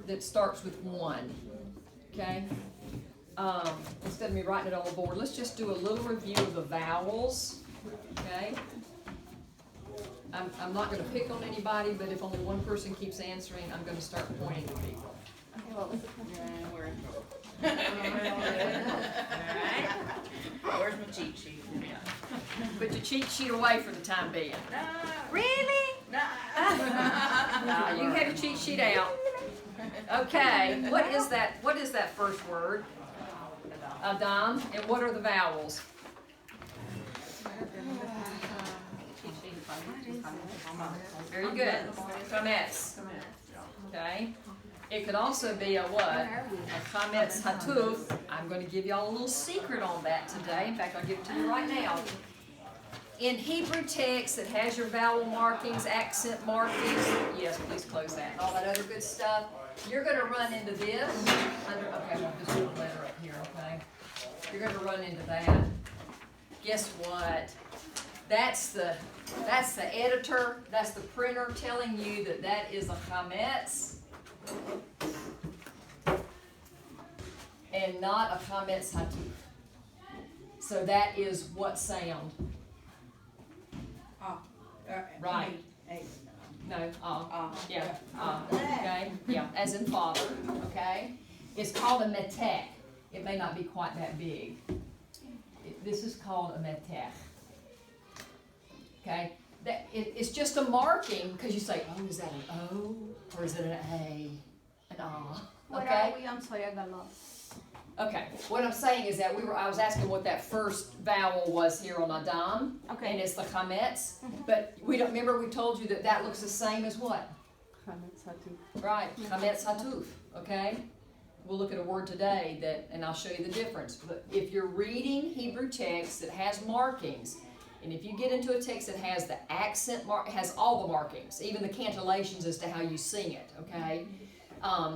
word that starts with one, okay? Instead of me writing it on the board, let's just do a little review of the vowels, okay? I'm not going to pick on anybody, but if only one person keeps answering, I'm going to start pointing to people. Okay, what was the question? We're in trouble. Alright. Where's my cheat sheet? Put your cheat sheet away for the time being. Really? No. No, you can have your cheat sheet out. Okay, what is that? What is that first word? Adam. And what are the vowels? Very good. Chametz. Okay. It could also be a what? A chametz hatuf. I'm going to give y'all a little secret on that today. In fact, I'll give it to you right now. In Hebrew text that has your vowel markings, accent markings, yes, please close that, and all that other good stuff, you're going to run into this. Okay, well, just put a letter up here, okay? You're going to run into that. Guess what? That's the editor, that's the printer telling you that that is a chametz and not a chametz hatuf. So that is what sound? Right. No, yeah, okay, yeah, as in father, okay? It's called a metech. It may not be quite that big. This is called a metech. Okay? It's just a marking, because you say, oh, is that an O, or is it an A, an A? What Okay? are we? I'm sorry, I got lost. Okay, what I'm saying is that I was asking what that first vowel was here on Adam, Okay. and it's the chametz, but we told you that looks the same as what? Chametz hatuf. Right, chametz hatuf, okay? We'll look at a word today and I'll show you the difference. But if you're reading Hebrew text that has markings, and if you get into a text that has the accent has all the markings, even the cantillations as to how you sing it, okay?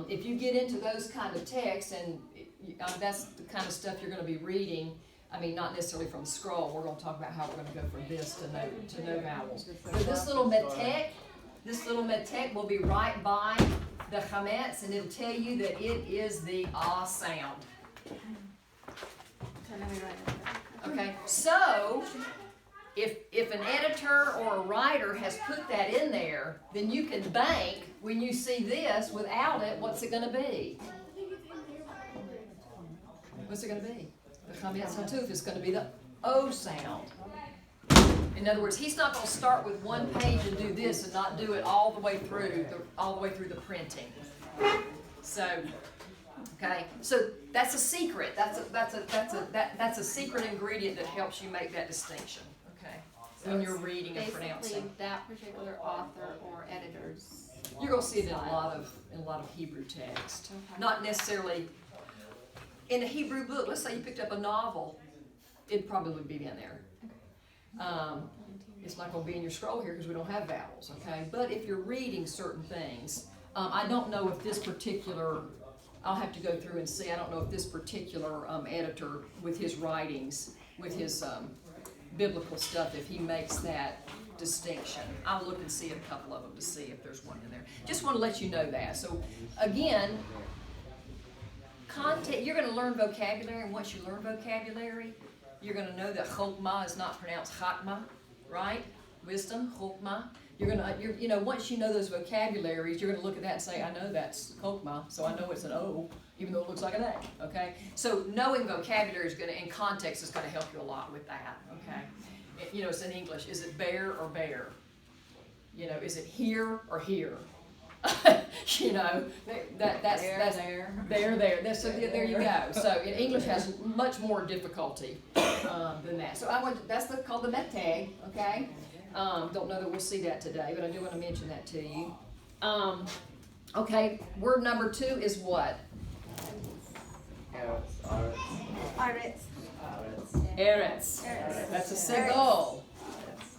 If you get into those kind of texts, and that's the kind of stuff you're going to be reading, I mean, not necessarily from the scroll. We're going to talk about how we're going to go from this to no vowels. So this little metek will be right by the chametz, and it'll tell you that it is the ah sound. So let me write it down. Okay, so if an editor or a writer has put that in there, then you can bank when you see this. Without it, what's it going to be? What's it going to be? The chametz hatuf is going to be the O sound. In other words, he's not going to start with one page and do this and not do it all the way through the printing. So, okay, so that's a secret. That's a secret ingredient that helps you make that distinction. Okay, when you're reading and Basically, pronouncing. that particular author or editors. You're going to see it in a lot of Hebrew text. Okay. Not necessarily in a Hebrew book. Let's say you picked up a novel, it probably would be in there. It's not going to be in your scroll here because we don't have vowels, okay? But if you're reading certain things, I don't know if this particular, I'll have to go through and see, I don't know if this particular editor with his writings, with his biblical stuff, if he makes that distinction. I'll look and see a couple of them to see if there's one in there. Just want to let you know that. So again, content, you're going to learn vocabulary, and once you learn vocabulary, you're going to know that chokmah is not pronounced chakmah, right? Wisdom, chokmah. Once you know those vocabularies, you're going to look at that and say, I know that's chokmah, so I know it's an O, even though it looks like an A, okay? So knowing vocabulary is going to, in context, is going to help you a lot with that, okay? It's in English. Is it bear or bear? Is it here or here? That's there. So there you go. So English has much more difficulty than that. So that's called the metag. Okay. Don't know that we'll see that today, but I do want to mention that to you. Okay. Word number 2 is what? Eretz. That's a segol.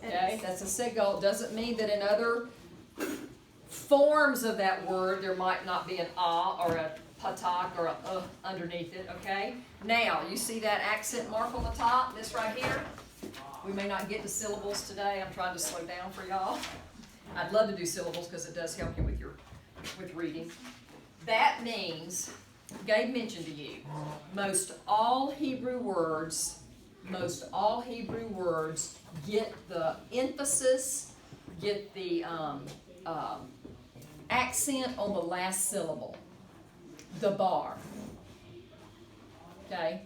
Okay. That's a segol. Doesn't mean that in other forms of that word, there might not be an ah or a patak or a underneath it, okay? Now, you see that accent mark on the top, this right here? We may not get to syllables today. I'm trying to slow down for y'all. I'd love to do syllables because it does help you with reading. that means, Gabe mentioned to you, most all Hebrew words get the emphasis, get the accent on the last syllable, the bar. Okay?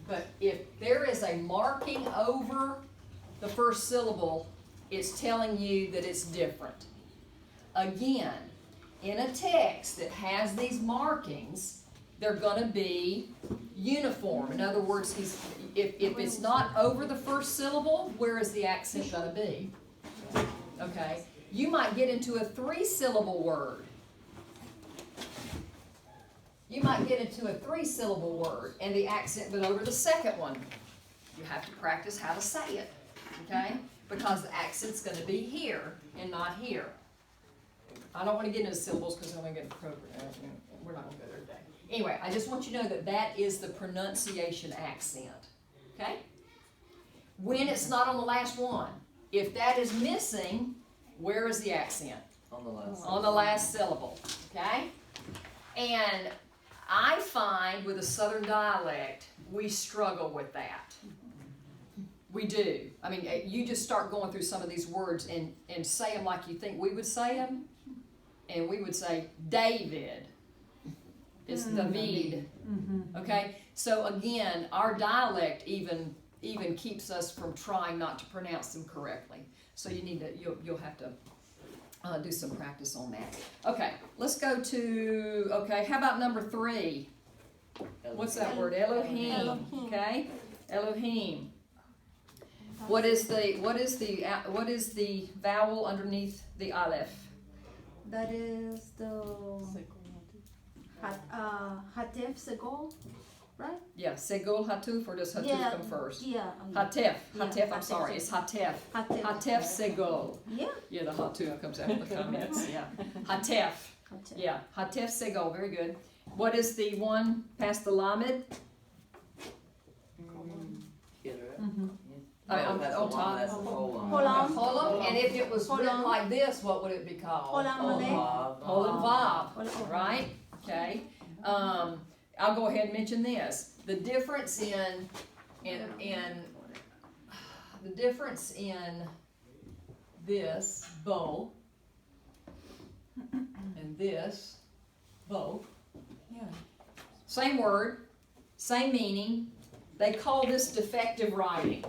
But if there is a marking over the first syllable, it's telling you that it's different. Again, in a text that has these markings, they're going to be uniform. In other words, if it's not over the first syllable, where is the accent going to be? Okay? You might get into a 3-syllable word. You might get into a 3-syllable word and the accent went over the second one. You have to practice how to say it, okay? Because the accent's going to be here and not here. I don't want to get into syllables because I'm going to get appropriate. We're not going to go there today. Anyway, I just want you to know that that is the pronunciation accent, okay? When it's not on the last one. If that is missing, where is the accent? On the last. On the last syllable, okay? And I find with a Southern dialect, we struggle with that. We do. I mean, you just start going through some of these words and say them like you think we would say them. And we would say, David. It's David. Okay? So again, our dialect even keeps us from trying not to pronounce them correctly. So you need to, you'll have to do some practice on that. Okay, let's go to, okay, how about number 3? What's that word? Elohim. Okay? Elohim. What is the vowel underneath the aleph? That is the Hatef Segol, right? Yeah, Segol Hatuf, or does Hatuf Yeah, come first? Yeah. Hatef, Yeah, Hatef, I'm Hatef. sorry, it's Hatef. Hatef. Hatef Segol. Yeah. Yeah, the Hatuf comes after the comments, yeah. Hatef, Hatef. yeah, Hatef Segol, very good. What is the one past the Lamed? That's on the top. one, that's the whole Holam. Holam, and if it was written Holam. like this, what would it be called? Holam Malay. Holam Vav, Holam. right? Okay. I'll go ahead and mention this. The difference in this bow and this bow. Yeah. Same word, same meaning. They call this defective writing.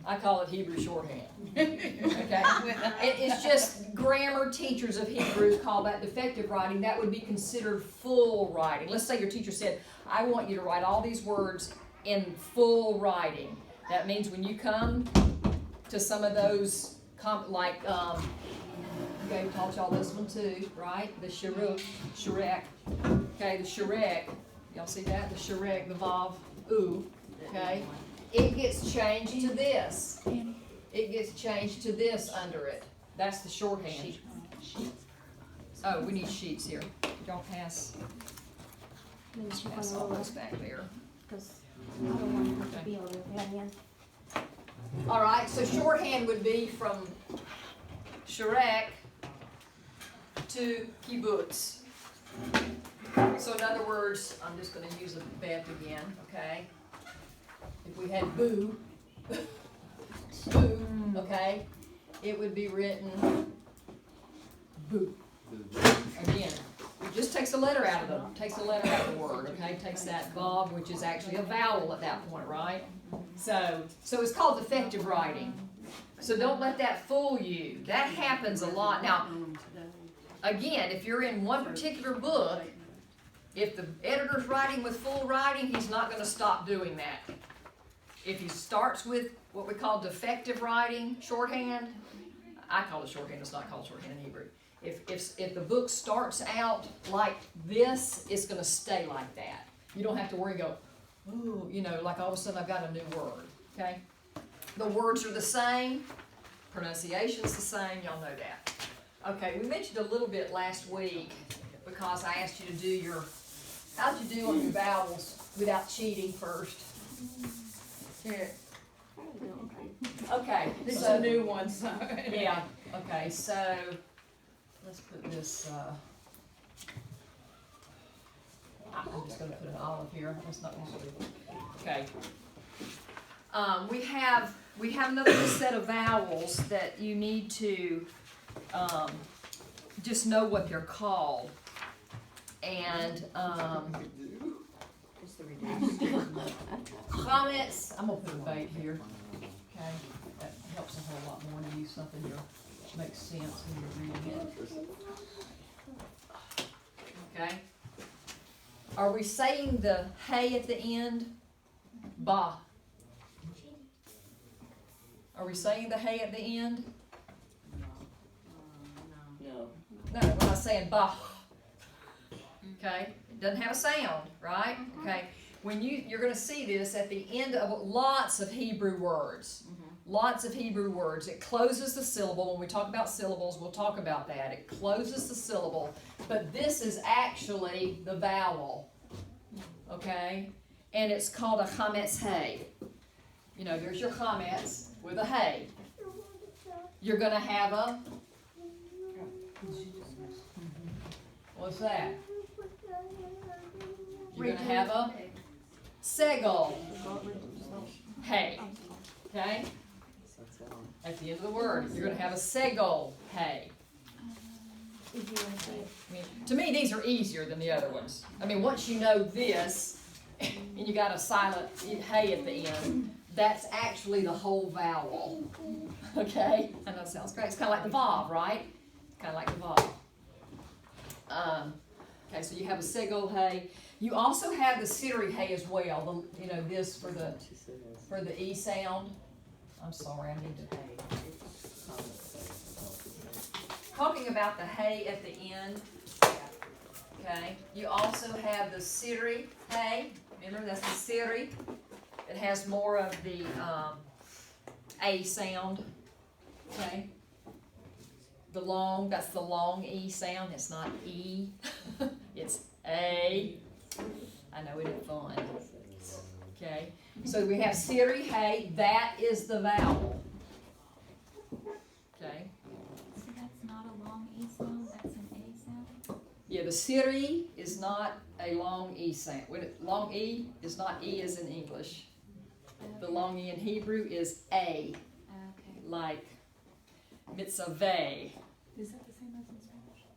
I call it Hebrew shorthand. Okay? It's just grammar teachers of Hebrew call that defective writing. That would be considered full writing. Let's say your teacher said, I want you to write all these words in full writing. That means when you come to some of those, okay, we taught y'all this one too, right? The shirek. Okay, the shirek. Y'all see that? The shirek, the vav, ooh. Okay? It gets changed to this. It gets changed to this under it. That's the shorthand. Oh, we need sheets here. Don't pass all those back there. Because I don't want it to be over there. All right, so shorthand would be from Shirek to kibbutz. So in other words, I'm just going to use a bet again, okay? If we had boo, okay, it would be written boo. Again, it just takes a letter out of the word, okay? Takes that vav, which is actually a vowel at that point, right? So it's called defective writing. So don't let that fool you. That happens a lot. Now, again, if you're in one particular book, if the editor's writing with full writing, he's not going to stop doing that. If he starts with what we call defective writing, shorthand, I call it shorthand, it's not called shorthand in Hebrew. If the book starts out like this, it's going to stay like that. You don't have to worry and go, ooh, you know, like all of a sudden I've got a new word, okay? The words are the same, pronunciation's the same, y'all know that. Okay, we mentioned a little bit last week because I asked you to do your, how'd you do on your vowels without cheating first? Here. Okay, This is so, a new one, so. yeah. Okay, so let's put this. I'm just going to put an olive here. That's not going to do. Okay. We have another set of vowels that you need to just know what they're called. And Just the reduced. comments. I'm gonna put a bait here. Okay, that helps a whole lot more to use something that makes sense when you're reading it. Okay. Are we saying the hey at the end? Ba. Are we saying the hey at the end? No. No, we're not saying ba. Okay, it doesn't have a sound, right? Okay, when you're going to see this at the end of lots of Hebrew words. Lots of Hebrew words. It closes the syllable. When we talk about syllables, we'll talk about that. It closes the syllable, but this is actually the vowel. Okay, and it's called a chametz hey. You know, there's your chametz with a hey. You're going to have a. What's that? You're going to have a segel hey. Okay? At the end of the word, you're going to have a segel hey. I mean, to me, these are easier than the other ones. I mean, once you know this, and you got a silent hey at the end, that's actually the whole vowel. Okay? I know it sounds great. It's kind of like the vav, right? Kind of like the vav. Okay, so you have a segel hey. You also have the siri hey as well. You know, this for the e sound. I'm sorry, I need to hey. Talking about the hey at the end. Okay. You also have the siri hey. Remember, that's the siri. It has more of the a sound. Okay. That's the long E sound. It's not E. It's A. I know, it is fun. Okay. So we have siri hey. That is the vowel. Okay. So that's not a long E sound, that's an A sound? Yeah, the siri is not a long E sound. Long E is not E as in English. The long E in Hebrew is A. Okay. Like mitzvah. Is that the same as in Spanish?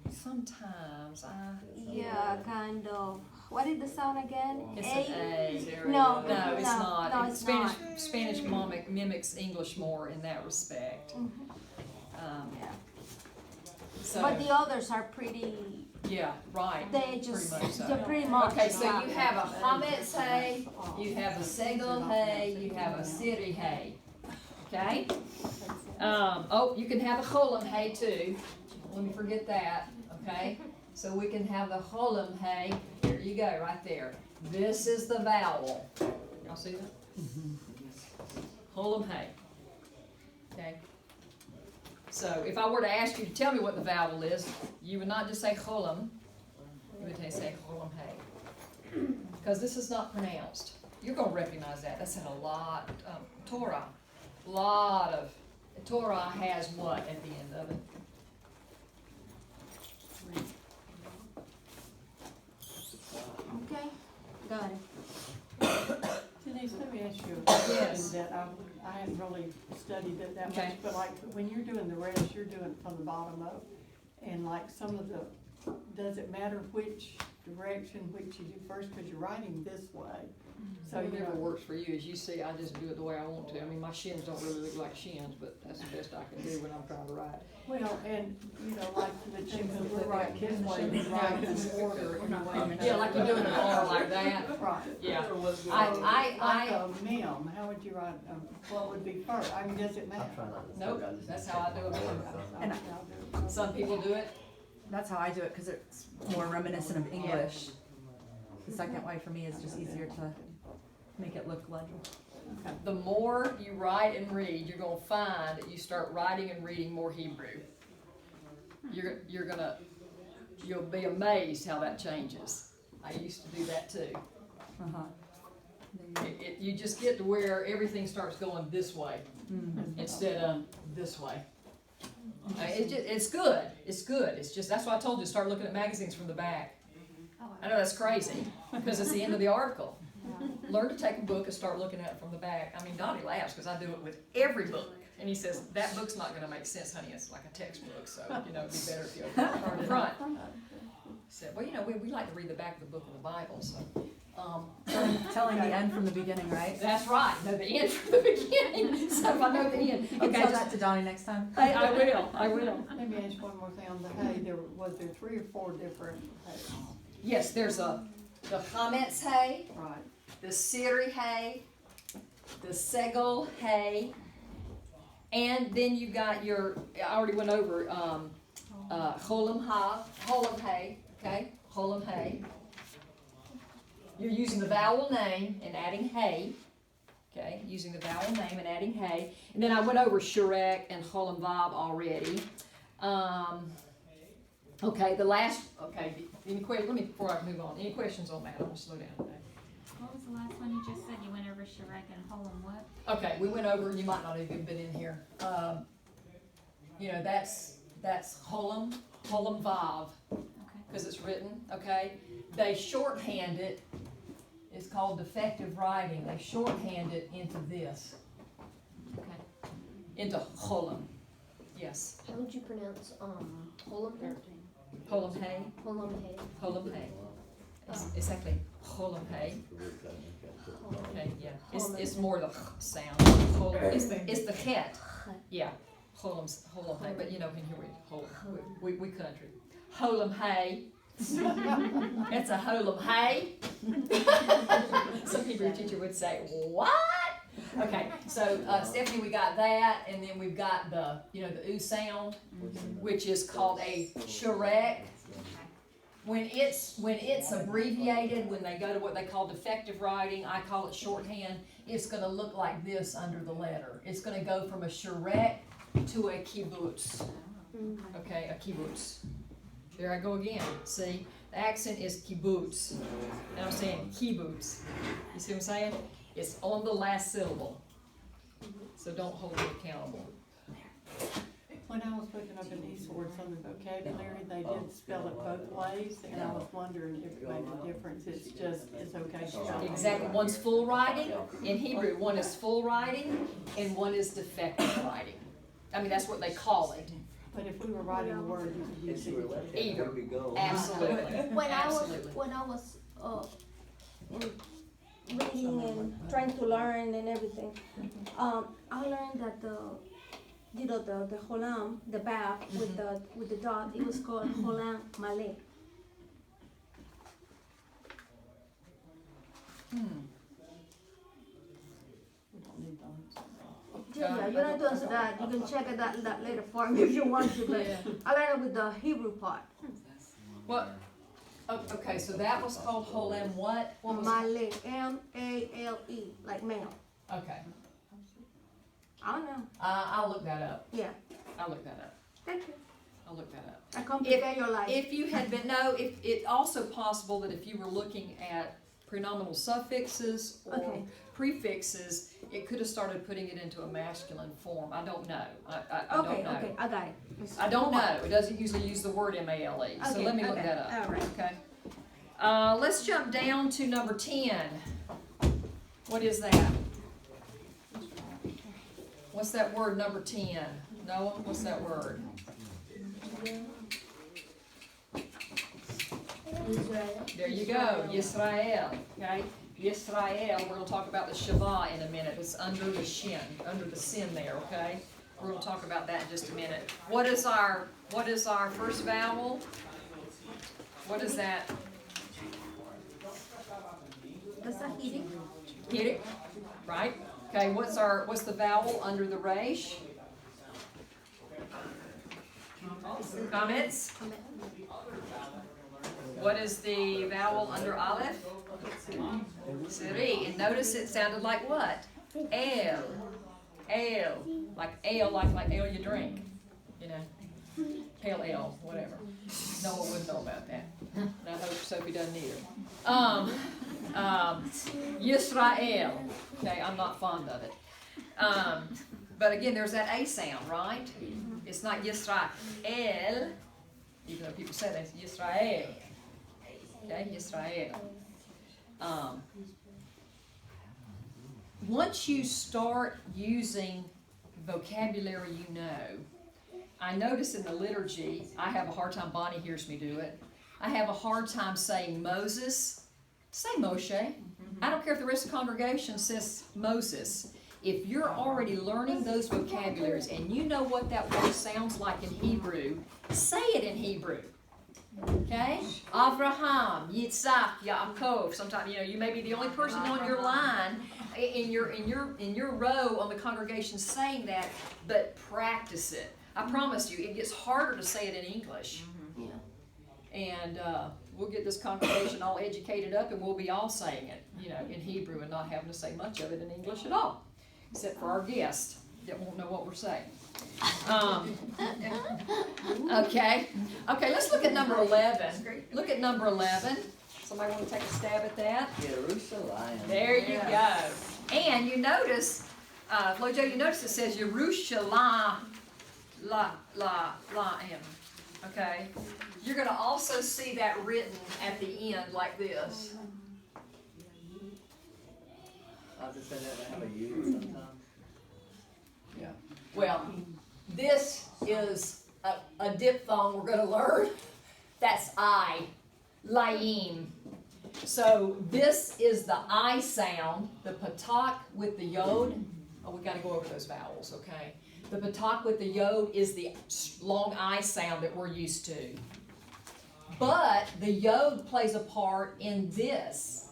Sometimes Yeah, kind of. What is the sound again? It's an A. No, No, it's not. No, it's not. Spanish mimics English more in that respect. Yeah. So, But the others are pretty. yeah, right. They just. Pretty much so. They're pretty much. Okay, so you have a chametz hey, you have a segel hey, you have a siri hey. Okay? You can have a cholam hey too. Let me forget that. Okay? So we can have the cholam hey. Here you go, right there. This is the vowel. Y'all see that? Cholam hey. Okay? So if I were to ask you to tell me what the vowel is, you would not just say cholam. You would say cholam hey. Because this is not pronounced. You're going to recognize that. That's in a lot. Torah. Torah has what at the end of it? Okay, got it. Denise, let me ask you a question Yes. that I haven't really studied it that Okay. much, but like when you're doing the rest, you're doing it from the bottom up. And like some of does it matter which direction which you do first, because you're writing this way? So Whatever works for you. As you see, I just do it the way I want to. I mean, my shins don't really look like shins, but that's the best I can do when I'm trying to write. well, and you know, like the things that we're writing this way, we write in order anyway. Yeah, like you're doing an R like that. Right. Yeah. Like a mem, how would you write, what would be first? I mean, does it matter? Nope, that's how I do it. And Some people do it. that's how I do it because it's more reminiscent of English. The second way for me is just easier to make it look legible. The more you write and read, you're going to find that you start writing and reading more Hebrew. You'll be amazed how that changes. I used to do that too. You just get to where everything starts going this way instead of this way. It's good. It's good. It's just, that's why I told you, start looking at magazines from the back. I know that's crazy, because it's the end of the article. Learn to take a book and start looking at it from the back. I mean, Donnie laughs because I do it with every book. And he says, that book's not gonna make sense, honey, it's like a textbook, so, it'd be better if you open it from the front. Said, well, we like to read the back of the book of the Bible, so. Telling the end from the beginning, right? That's right, know the end from the beginning, so if I know the end. You can Okay, tell that to Donnie next time. I will. Let me ask one more thing on the hay, was there 3 or 4 different hays? Yes, there's the chametz hay, Right, the siri hay, the segel hay, and then you got your, I already went over, cholam hay, okay, cholam hay. You're using the vowel name and adding hay, okay, using the vowel name and adding hay. And then I went over shurek and cholam vav already. Okay, let me, before I move on, any questions on that? I'm gonna slow down today. What was the last one you just said? You went over Shrek and Holem what? Okay, we went over, you might not have even been in here. That's cholam vav, Okay. because it's written, okay? They shorthand it, it's called defective writing. They shorthand it into this, Okay. into cholam. Yes, How would you pronounce Holem? cholam hay, Holem hay. cholam hay. It's actually cholam hay. Okay, yeah, it's more the ch sound. Cholam, it's the het. Yeah, cholam hay, but in here we country. Cholam hay. It's a cholam hay. Some Hebrew teacher would say, what? Okay, so Stephanie, we got that, and then we've got the U sound, which is called a shurek. When it's abbreviated, when they go to what they call defective writing, I call it shorthand, it's gonna look like this under the letter. It's gonna go from a shurek to a kibbutz. Okay, a kibbutz. There I go again. See, the accent is kibbutz. And I'm saying kibbutz. You see what I'm saying? It's on the last syllable. So don't hold me accountable. when I was looking up in these words on the vocabulary, they did spell it both ways, and I was wondering if it made a difference. It's okay to spell it. Exactly. One's full writing in Hebrew. One is full writing, and one is defective writing. I mean, that's what they call it. But if we were writing a word, you could use it. Either. Absolutely. When Absolutely. I was reading and trying to learn and everything, I learned that the holam, the bab with the dot, it was called holam maleh. We don't need those. Yeah, you don't have to answer that. You can check it that later for me if you want to. But I learned it with the Hebrew part. What? Oh, okay, so that was called holam what? What was it? Maleh, M-A-L-E, like male. Okay. I don't know. I'll look that up. Yeah. I'll look that up. Thank you. I'll look that up. I complicate your life. If you had been, if it's also possible that if you were looking at pronominal suffixes or Okay. prefixes, it could have started putting it into a masculine form. I don't know. I don't know. Okay, I got it. I don't know. It doesn't usually use the word M-A-L-E. So let me look that up. All right. Okay. Let's jump down to number 10. What is that? What's that word, number 10? Noah, what's that word? Israel. There you go, Yisrael, okay? Yisrael, we're gonna talk about the Shavah in a minute. It's under the shin, under the sin there, okay? We're gonna talk about that in just a minute. What is our first vowel? What is that? That's a heating. Get it? Right? Okay, what's the vowel under the resh? Comments? What is the vowel under aleph? Siri. And notice it sounded like what? Ale. Ale. Like ale, like ale you drink. You know? Pale ale, whatever. No one would know about that. And I hope Sophie doesn't either. Yisrael. Okay, I'm not fond of it. But again, there's that A sound, right? It's not Yisrael, even though people say that, it's Yisrael. Okay, Yisrael. Once you start using vocabulary you know, I notice in the liturgy, I have a hard time, Bonnie hears me do it, I have a hard time saying Moses. Say Moshe. I don't care if the rest of the congregation says Moses. If you're already learning those vocabularies and you know what that word sounds like in Hebrew, say it in Hebrew. Okay? Abraham, Yitzhak, Yaakov. Sometimes, you may be the only person on your line in your row on the congregation saying that, but practice it. I promise you, it gets harder to say it in English. And we'll get this congregation all educated up, and we'll be all saying it, in Hebrew, and not having to say much of it in English at all, except for our guest that won't know what we're saying. Okay, let's look at number 11. Look at number 11. Somebody want to take a stab at that? Jerusalem. There you go. And you notice, Flojo, you notice it says Yerushalayim. Okay? You're going to also see that written at the end like this. I just said that I have a U sometimes. Yeah. Well, this is a diphthong we're going to learn. That's I, Laim. So this is the I sound, the patak with the yod. Oh, we got to go over those vowels, okay? The patak with the yod is the long I sound that we're used to. But the yod plays a part in this.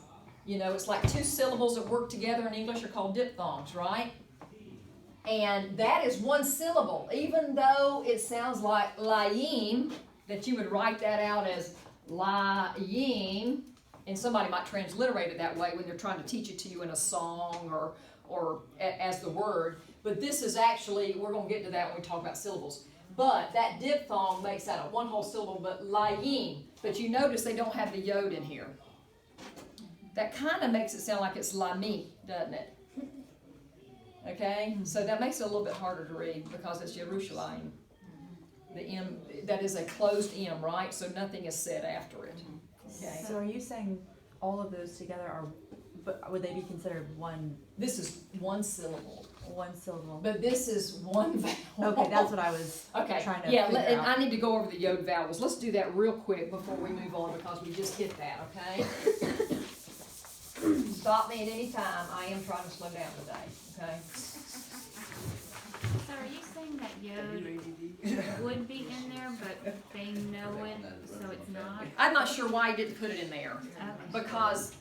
It's like two syllables that work together in English are called diphthongs, right? And that is one syllable. Even though it sounds like laim, that you would write that out as laim, and somebody might transliterate it that way when they're trying to teach it to you in a song or as the word. But this is actually, we're going to get to that when we talk about syllables. But that diphthong makes that a one whole syllable, but laim. But you notice they don't have the yod in here. That kind of makes it sound like it's lami, doesn't it? Okay? So that makes it a little bit harder to read because it's Yerushalayim. The M, that is a closed M, right? So nothing is said after it. Okay? So are you saying all of those together are, but would they be considered one This is one syllable. syllable? But this is one vowel. Okay, that's what I was Okay, trying to yeah, figure and out. I need to go over the yod vowels. Let's do that real quick before we move on because we just hit that, okay? Stop me at any time. I am trying to slow down today, okay? So are you saying that yod would be in there, but they know it, so it's not? I'm not sure why I didn't put it in there Okay. because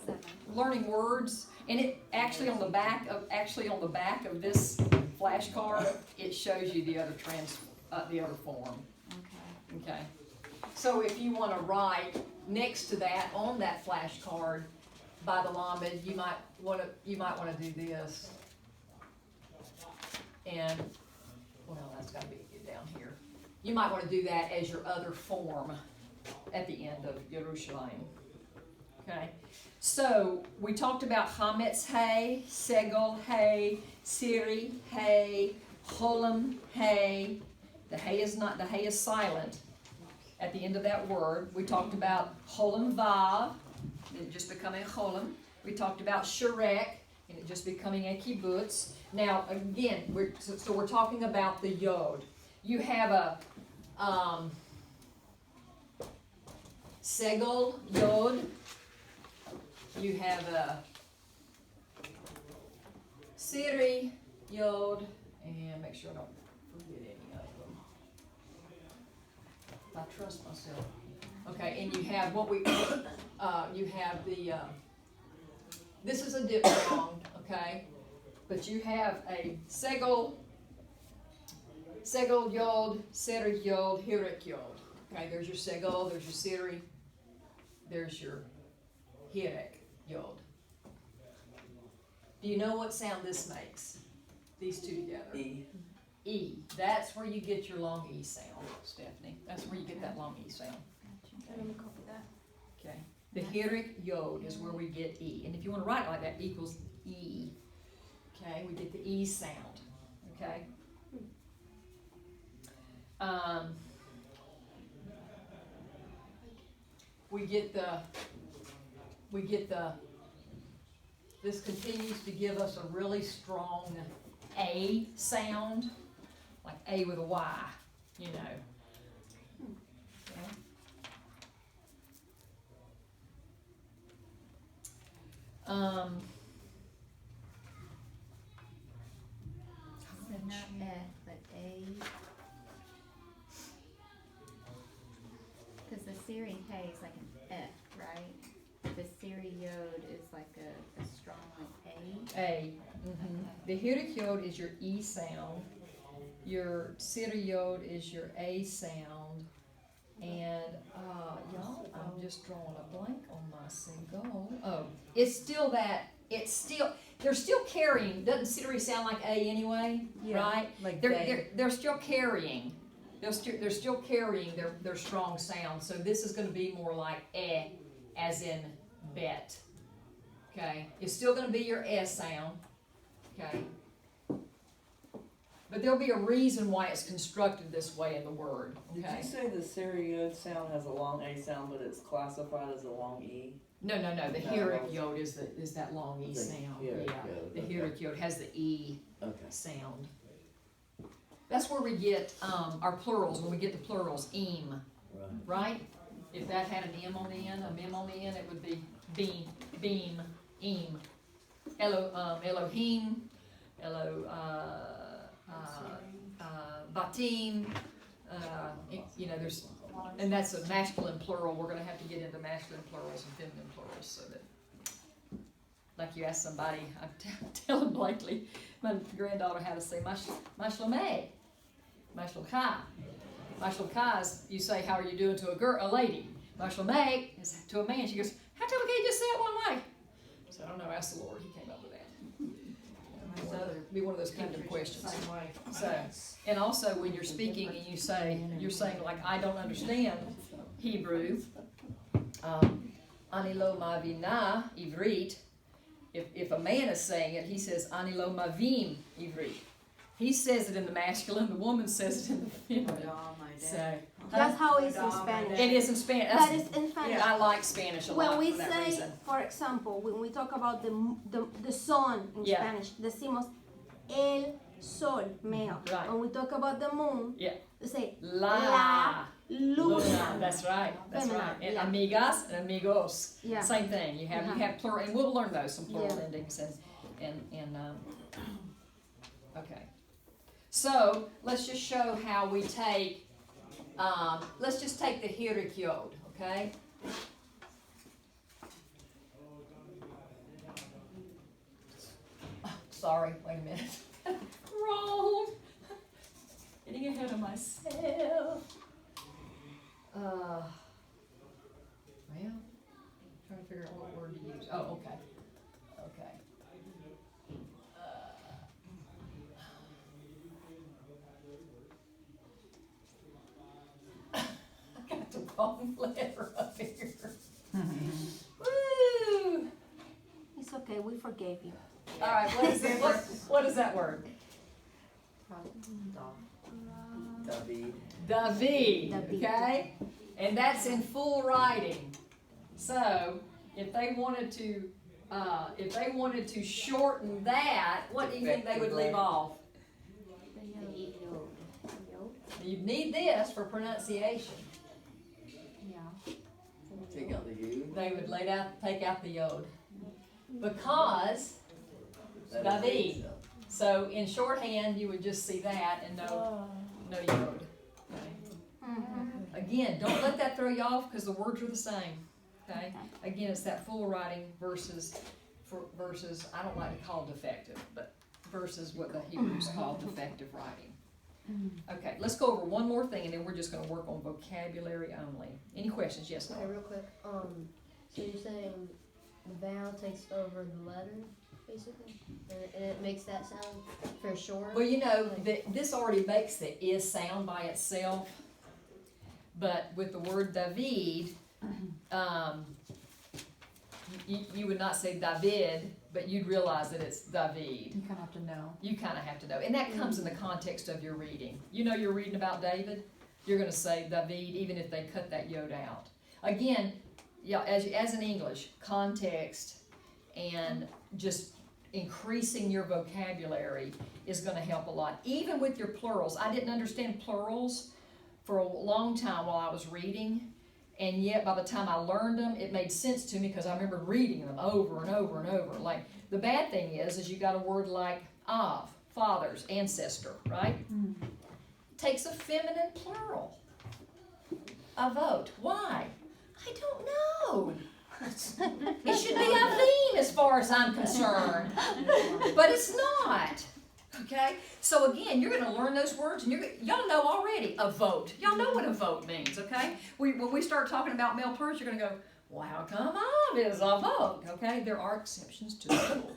7. learning words, and it actually on the back of this flashcard, it shows you the other form. Okay. Okay. So if you want to write next to that on that flashcard by the lamed, you might want to do this. And that's got to be down here. You might want to do that as your other form at the end of Yerushalayim. Okay. So we talked about Chametz Hay, Segol Hay, Siri Hay, Cholam Hay. The Hay is silent at the end of that word. We talked about Cholam Vav, it just becoming Cholam. We talked about Sherek, and it just becoming a kibbutz. Now again, we're talking about the yod. You have a Segol Yod. You have a Siri Yod, and make sure I don't forget any of them. I trust myself. Okay, and you have you have the, this is a diphthong, okay? But you have a Segol Yod, Siri Yod, Hirik Yod. Okay, there's your Segol, there's your Siri, there's your Hirik Yod. Do you know what sound this makes? These two together. E. E. That's where you get your long E sound, Stephanie. That's where you get that long E sound. Let me copy that. Okay. The Hirik Yod is where we get E. And if you want to write it like that, equals E. Okay, we get the E sound. Okay. We get the, this continues to give us a really strong A sound, like A with a Y, you know. Okay. So not but A. Because the Siri K is like an right? The Siri Yod is like a strong like A. The Hirik Yod is your E sound. Your Siri Yod is your A sound. And, y'all, I'm just drawing a blank on my single. Oh, it's still that, they're still carrying, doesn't Siri sound like A anyway, right? Like They're still carrying. They're still carrying their strong sound. So this is going to be more like as in bet. Okay, it's still going to be your S sound. Okay, but there'll be a reason why it's constructed this way in the word. Did Okay. you say the Syriot sound has a long A sound, but it's classified as a long E? No. The No. Hirik Yod is that long E The sound. Hirik Yeah. Yod, The okay. Hirik Yod has the E Okay. sound. That's where we get our plurals. When we get the plurals, im, Right. right? If that had an M on the end, a mem on the end, it would be beam, im. Elohim, batim. You know, there's, and that's a masculine plural. We're going to have to get into masculine plurals and feminine plurals, so that, like you ask somebody, I'm telling Blakely, my granddaughter, how to say mashlomeh, mashlomcha. Mashlomcha is you say how are you doing to a lady. Mashlomeh is to a man. She goes, how come we can't just say it one way? So I don't know. Ask the Lord. He came up with that. Be one of those kingdom questions. So, and also when you're speaking and you're saying like I don't understand Hebrew, ani lo mavina ivrit. If a man is saying it, he says ani lo mavim ivrit. He says it in the masculine. The woman says it in the feminine. So That's how it's in Spanish. it is in Spanish. That is in Spanish. I like Spanish a lot When we for that say, reason. for example, when we talk about the sun in Yeah. Spanish, decimos el sol, male. Right. When we talk about the moon, Yeah. we say La luna. That's right. That's Feminine, right. And yeah. amigas and amigos. Yeah. Same thing. You have plural, and we'll learn those, some plural Yeah. endings okay. So let's just show how we take. Let's just take the Hirik Yod, okay? Sorry, wait a minute. Wrong. Getting ahead of myself. Well, trying to figure out what word to use. Oh, okay. Okay. I got the wrong letter up here. Woo! It's okay, we forgave you. All right, what is it? What is that word? David. David, David. okay? And that's in full writing. So, if they wanted to shorten that, what do you think they would leave off? You need this for pronunciation. Take out the U. They would take out the yod. Because That is David. so. So in shorthand, you would just see that and no yod. Okay. Mm-hmm. Again, don't let that throw you off because the words are the same. Okay. Again, it's that full writing versus I don't like to call defective, but versus what the Hebrews call defective writing. Okay, let's go over one more thing and then we're just going to work on vocabulary only. Any questions? Yes, Okay, no. real quick. So you're saying the vowel takes over the letter, basically, and it makes that sound for sure. Well, you know, this already makes the is sound by itself, but with the word David, you would not say David, but you'd realize that it's David. You kind of have to know. You kind of have to know. And that comes in the context of your reading. You know you're reading about David, you're going to say David, even if they cut that yod out. Again, yeah, as in English, context and just increasing your vocabulary is going to help a lot. Even with your plurals. I didn't understand plurals for a long time while I was reading, and yet by the time I learned them, it made sense to me because I remember reading them over and over and over. Like, the bad thing is you got a word like av, fathers, ancestor, right? Takes a feminine plural. Avot. Why? I don't know. It should be avim as far as I'm concerned, but it's not. Okay, so again, you're going to learn those words, and y'all know already a vote. Y'all know what a vote means. Okay, when we start talking about male plurals, you're going to go, well, how come av is a vote? Okay, there are exceptions to the rule.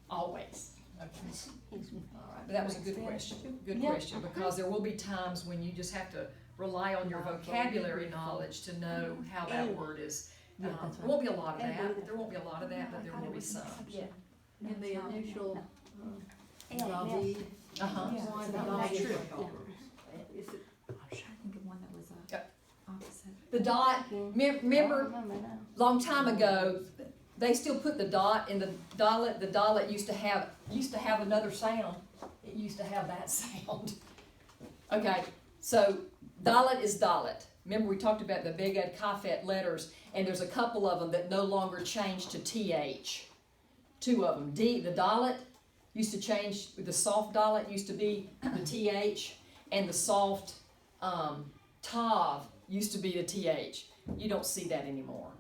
Always. Okay. All right, but that was a good question. Good question, because there will be times when you just have to rely on your vocabulary knowledge to know how that word is. Yeah, that's There won't be a lot of that. There won't be a lot of that, but there will be some. Yeah. In the initial, David. Uh-huh. That's true. is it, I'm trying to think of one that was opposite. The dot, remember, long time ago, they still put the dot in the dalet. The dalet used to have another sound. It used to have that sound. Okay, so dalet is dalet. Remember we talked about the beged kafet letters, and there's a couple of them that no longer change to th. Two of them. The dalet used to change. The soft dalet used to be the th, and the soft tav used to be the th. You don't see that anymore.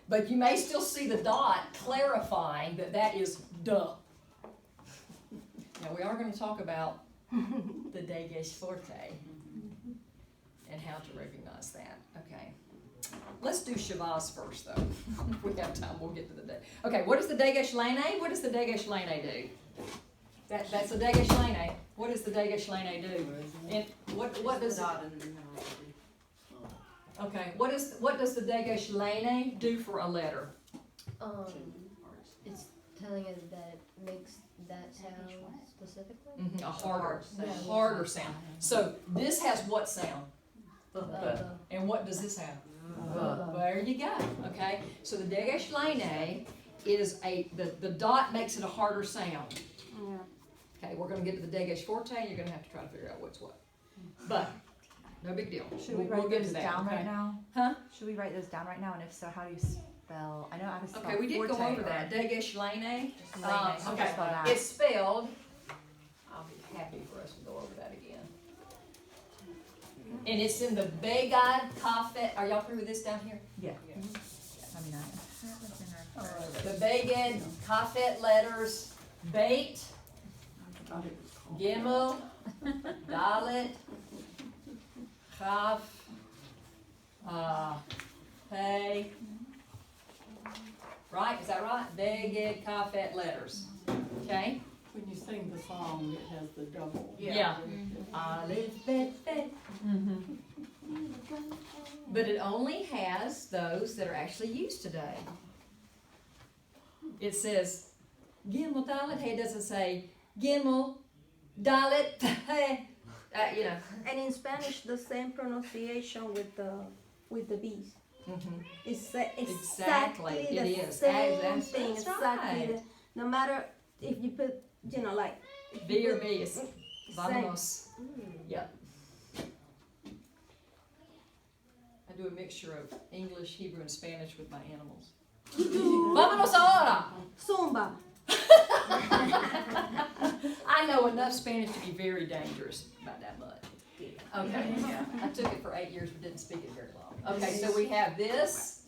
But you may still see the dot clarifying that that is duh. Now we are going to talk about the Dagesh Forte and how to recognize that. Okay. Let's do Shavaz first, though. If we have time, we'll get to the day. Okay, what is the Dagesh Lene? What does the Dagesh Lene do? That's the Dagesh Lene. What does the Dagesh Lene do? And what does okay? What does the Dagesh Lene do for a letter? It's telling us that it makes that sound specifically. A harder sound. So this has what sound? And what does this have? There you go. Okay. So the Dagesh Lene is the dot makes it a harder sound. Okay. We're going to get to the Dagesh Forte, and you're going to have to try to figure out what's what. But no big deal. Should we We'll write get to those that, down okay? right now? Huh? Should we write those down right now? And if so, how do you spell? I know how to spell. Okay, we did go forte over or that. Dagesh Lene. Lene. How do you Okay. spell that? It's spelled. I'll be happy for us to go over that again. And it's in the Begad Kafet. Are y'all through with this down here? Yeah. I mean, That was in our first. The Begad Kafet letters. Bait, Gimel, Dalet, Chaf, Pei. Right? Is that right? Begad Kafet letters. Okay? when you sing the song, it has the double. Yeah. Aleph, bet, bet. But it only has those that are actually used today. It says Gimel Dalet Hey. It doesn't say Gimel Dalet Hey. You know. And in Spanish, the same pronunciation with the B's. Mm-hmm. It's Exactly, exactly it the is. same That's thing. right. Exactly. No matter if you put, like. if B you or put- B is Vamos. Yep. I do a mixture of English, Hebrew, and Spanish with my animals. Vámonos ahora! Zumba. I know enough Spanish to be very dangerous, about that much. Okay, yeah. I took it for 8 years but didn't speak it very long. Okay, so we have this.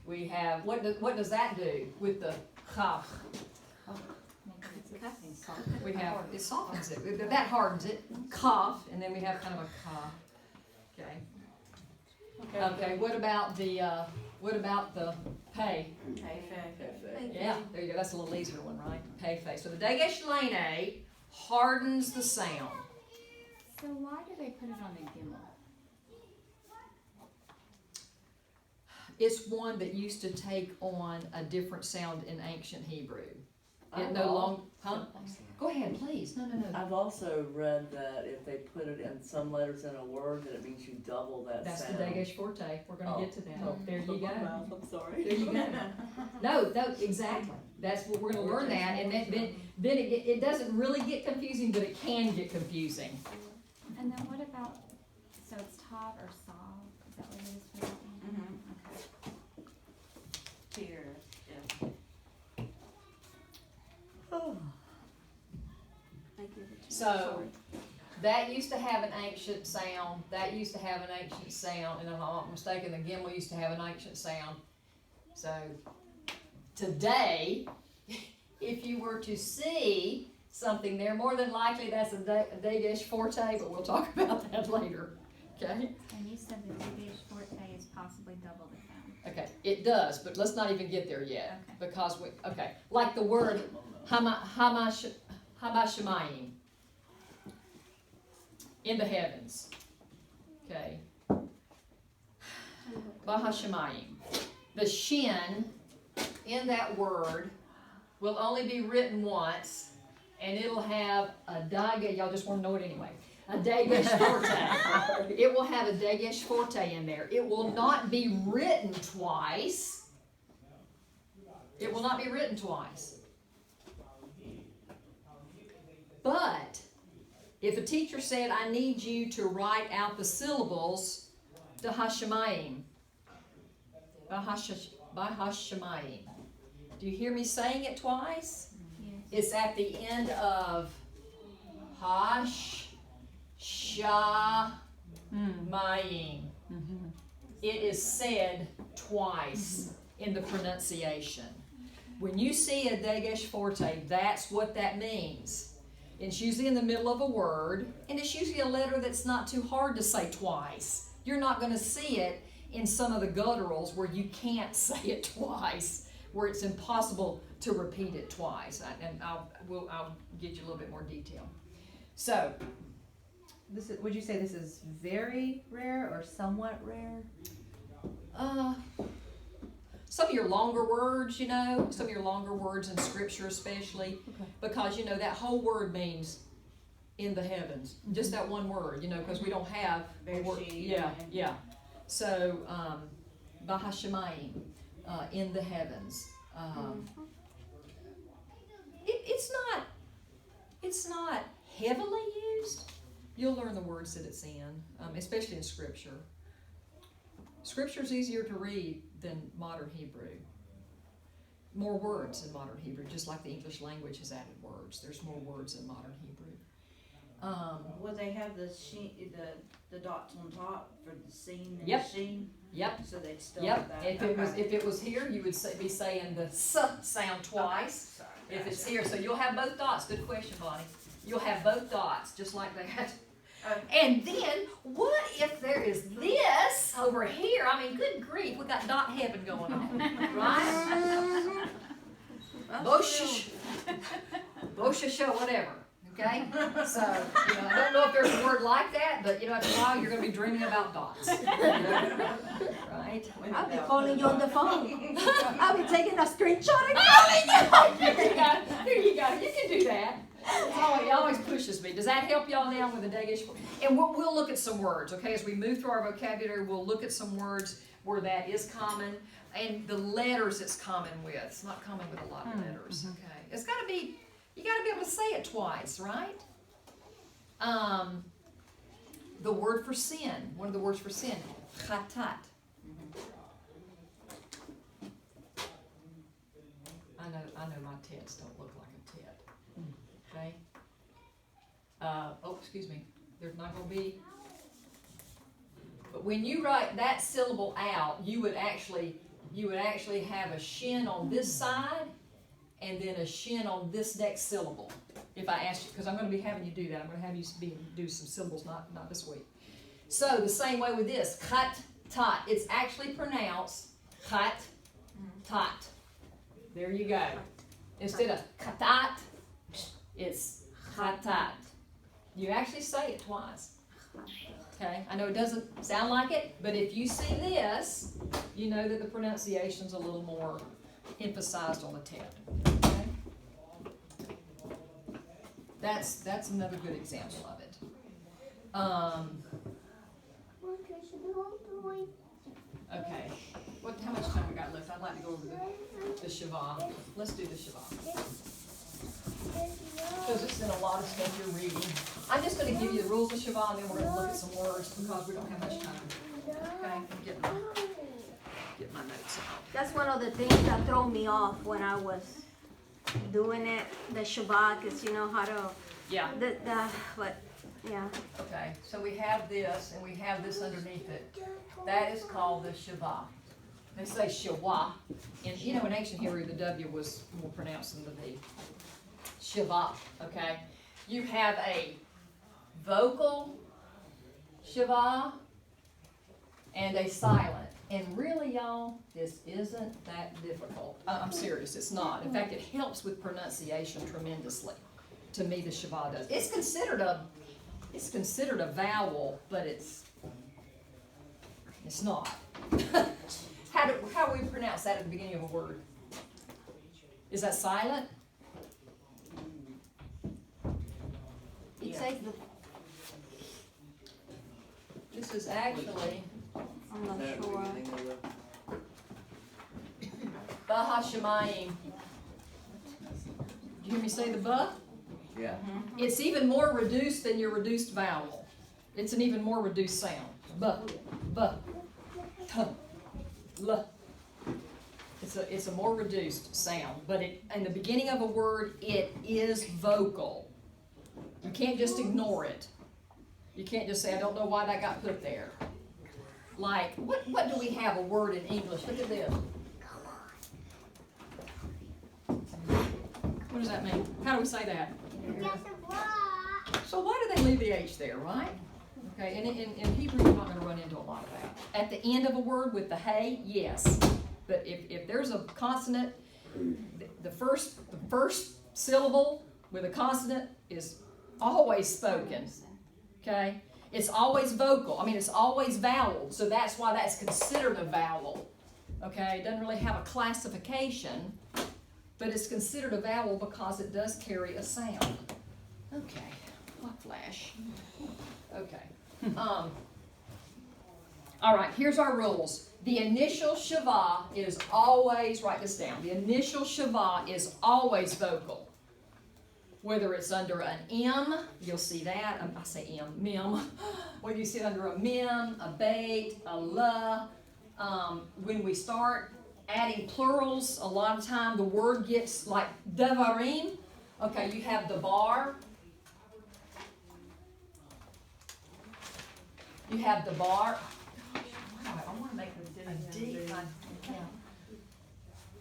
We have, what does that do with the chaf? We have, it softens it, that hardens it, cough, and then we have kind of a ka. Okay. Okay, what about the pay? Yeah, there you go, that's a little easier one, right? Pay face. So the Dagesh Lene hardens the sound. So why do they put it on the gimel? It's one that used to take on a different sound in ancient Hebrew. It I've no al- longer, huh? Go ahead, please. No. I've also read that if they put it in some letters in a word, that it means you double that That's the sound. Dagesh Forte. We're gonna get to that. Oh. There you go. I'm sorry. There you go. No, exactly. That's what we're gonna learn that, and then it doesn't really get confusing, but it can get confusing. And then what about, so it's Todd or Saul? Is that what it is for that one? Okay. Here, yeah. So, that used to have an ancient sound, and if I'm not mistaken, the Gimel used to have an ancient sound. So, today, if you were to see something there, more than likely that's a Dagesh Forte, but we'll talk about that later, okay? And you said the Dagesh Forte is possibly double the sound. Okay, it does, but let's not even get there yet, Okay. because like the word Hamashemayim, in the heavens, okay? Bahashemayim. The shin in that word will only be written once, and it'll have a dagesh, y'all just want to know it anyway, a dagesh forte. It will have a dagesh forte in there. It will not be written twice. It will not be written twice. But if a teacher said, I need you to write out the syllables, Bahashemayim, Bahashemayim. Do you hear me saying it twice? Yes. It's at the end of Hash, Shah, Mayim. It is said twice in the pronunciation. When you see a Dagesh Forte, that's what that means. It's usually in the middle of a word, and it's usually a letter that's not too hard to say twice. You're not going to see it in some of the gutturals where you can't say it twice, where it's impossible to repeat it twice. And I'll get you a little bit more detail. So, Would you say this is very rare or somewhat rare? some of your longer words, some of your longer words in scripture especially, because, that whole word means in the heavens. Just that one word, because we don't have a word. Yeah. So, Bahashemayim, in the heavens. It's not heavily used. You'll learn the words that it's in, especially in scripture. Scripture's easier to read than modern Hebrew. More words in modern Hebrew, just like the English language has added words. There's more words in modern Hebrew. Will they have the sheen, the dots on top for the seam and Yep. the sheen? Yep. So they'd still have Yep. that. If it was here, you would be saying the S sound twice. Sorry. If it's here, so you'll have both dots. Good question, Bonnie. You'll have both dots, just like that. And then, what if there is this over here? I mean, good grief, we got dot heaven going on, right? Boshasha, whatever. Okay? So, I don't know if there's a word like that, but after a while you're going to be dreaming about dots. Right? I'll be calling you on the phone. I'll be taking a screenshot and calling you. There you go. You can do that. It always pushes me. Does that help y'all now with the Dagesh? And we'll look at some words, okay? As we move through our vocabulary, we'll look at some words where that is common and the letters it's common with. It's not common with a lot of letters, okay? It's got to be, you got to be able to say it twice, right? The word for sin, one of the words for sin, chatat. I know my tits don't look like a tit. Okay? Excuse me. There's not going to be. But when you write that syllable out, you would actually have a shin on this side and then a shin on this next syllable. If I ask you, because I'm going to be having you do that. I'm going to have you do some syllables, not this week. So the same way with this, kat tat. It's actually pronounced kat tat. There you go. Instead of katat, it's chatat. You actually say it twice. Okay, I know it doesn't sound like it, but if you see this, you know that the pronunciation's a little more emphasized on the tip. Okay? That's another good example of it. Okay, how much time we got left? I'd like to go over the Shiva. Let's do the Shiva. Because it's in a lot of stuff you're reading. I'm just going to give you the rules of Shiva, and then we're going to look at some words because we don't have much time. Okay, get my notes out. That's one of the things that throw me off when I was doing it, the Shabbat, because you know how to, Yeah. but, yeah. Okay, so we have this, and we have this underneath it. That is called the Shiva. They say Shiva, and you know in ancient Hebrew the W was more pronounced than the V. Shiva, okay? You have a vocal Shiva and a silent. And really, y'all, this isn't that difficult. I'm serious, it's not. In fact, it helps with pronunciation tremendously. To me, the Shiva does. It's considered a vowel, but it's not. How do we pronounce that at the beginning of a word? Is that silent? It says This is actually I'm not sure. Baha Shemayim. You hear me say the ba? Yeah. It's even more reduced than your reduced vowel. It's an even more reduced sound. Ba, t, l. It's a more reduced sound, but in the beginning of a word, it is vocal. You can't just ignore it. You can't just say, I don't know why that got put there. Like, what do we have a word in English? Look at this. What does that mean? How do we say that? So why do they leave the H there, right? Okay, and in Hebrew you're not going to run into a lot of that. At the end of a word with the hey, yes. But if there's a consonant, the first syllable with a consonant is always spoken. Okay? It's always vocal. I mean, it's always vowel. So that's why that's considered a vowel. Okay? It doesn't really have a classification, but it's considered a vowel because it does carry a sound. Okay. What flash? Okay. All right, here's our rules. The initial Shiva is always, write this down, the initial Shiva is always vocal. Whether it's under an M, you'll see that, I say M, mem. Whether you see it under a mem, a bait, a la. When we start adding plurals, a lot of time the word gets like devarim. Okay, you have the bar. You have the bar. I want to make a D.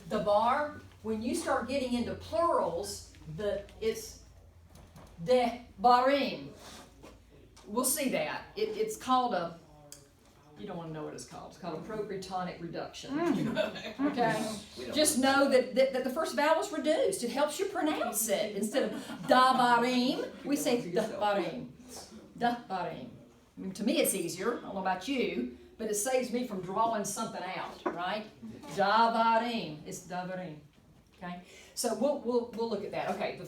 The bar, when you start getting into plurals, it's de barim. We'll see that. It's called a, you don't want to know what it's called. It's called a procretonic reduction. Okay? Just know that the first vowel is reduced. It helps you pronounce it. Instead of da barim, we say da barim. Da barim. I mean, to me it's easier. I don't know about you, but it saves me from drawing something out, right? Davarim. It's davarim. Okay? So we'll look at that. Okay,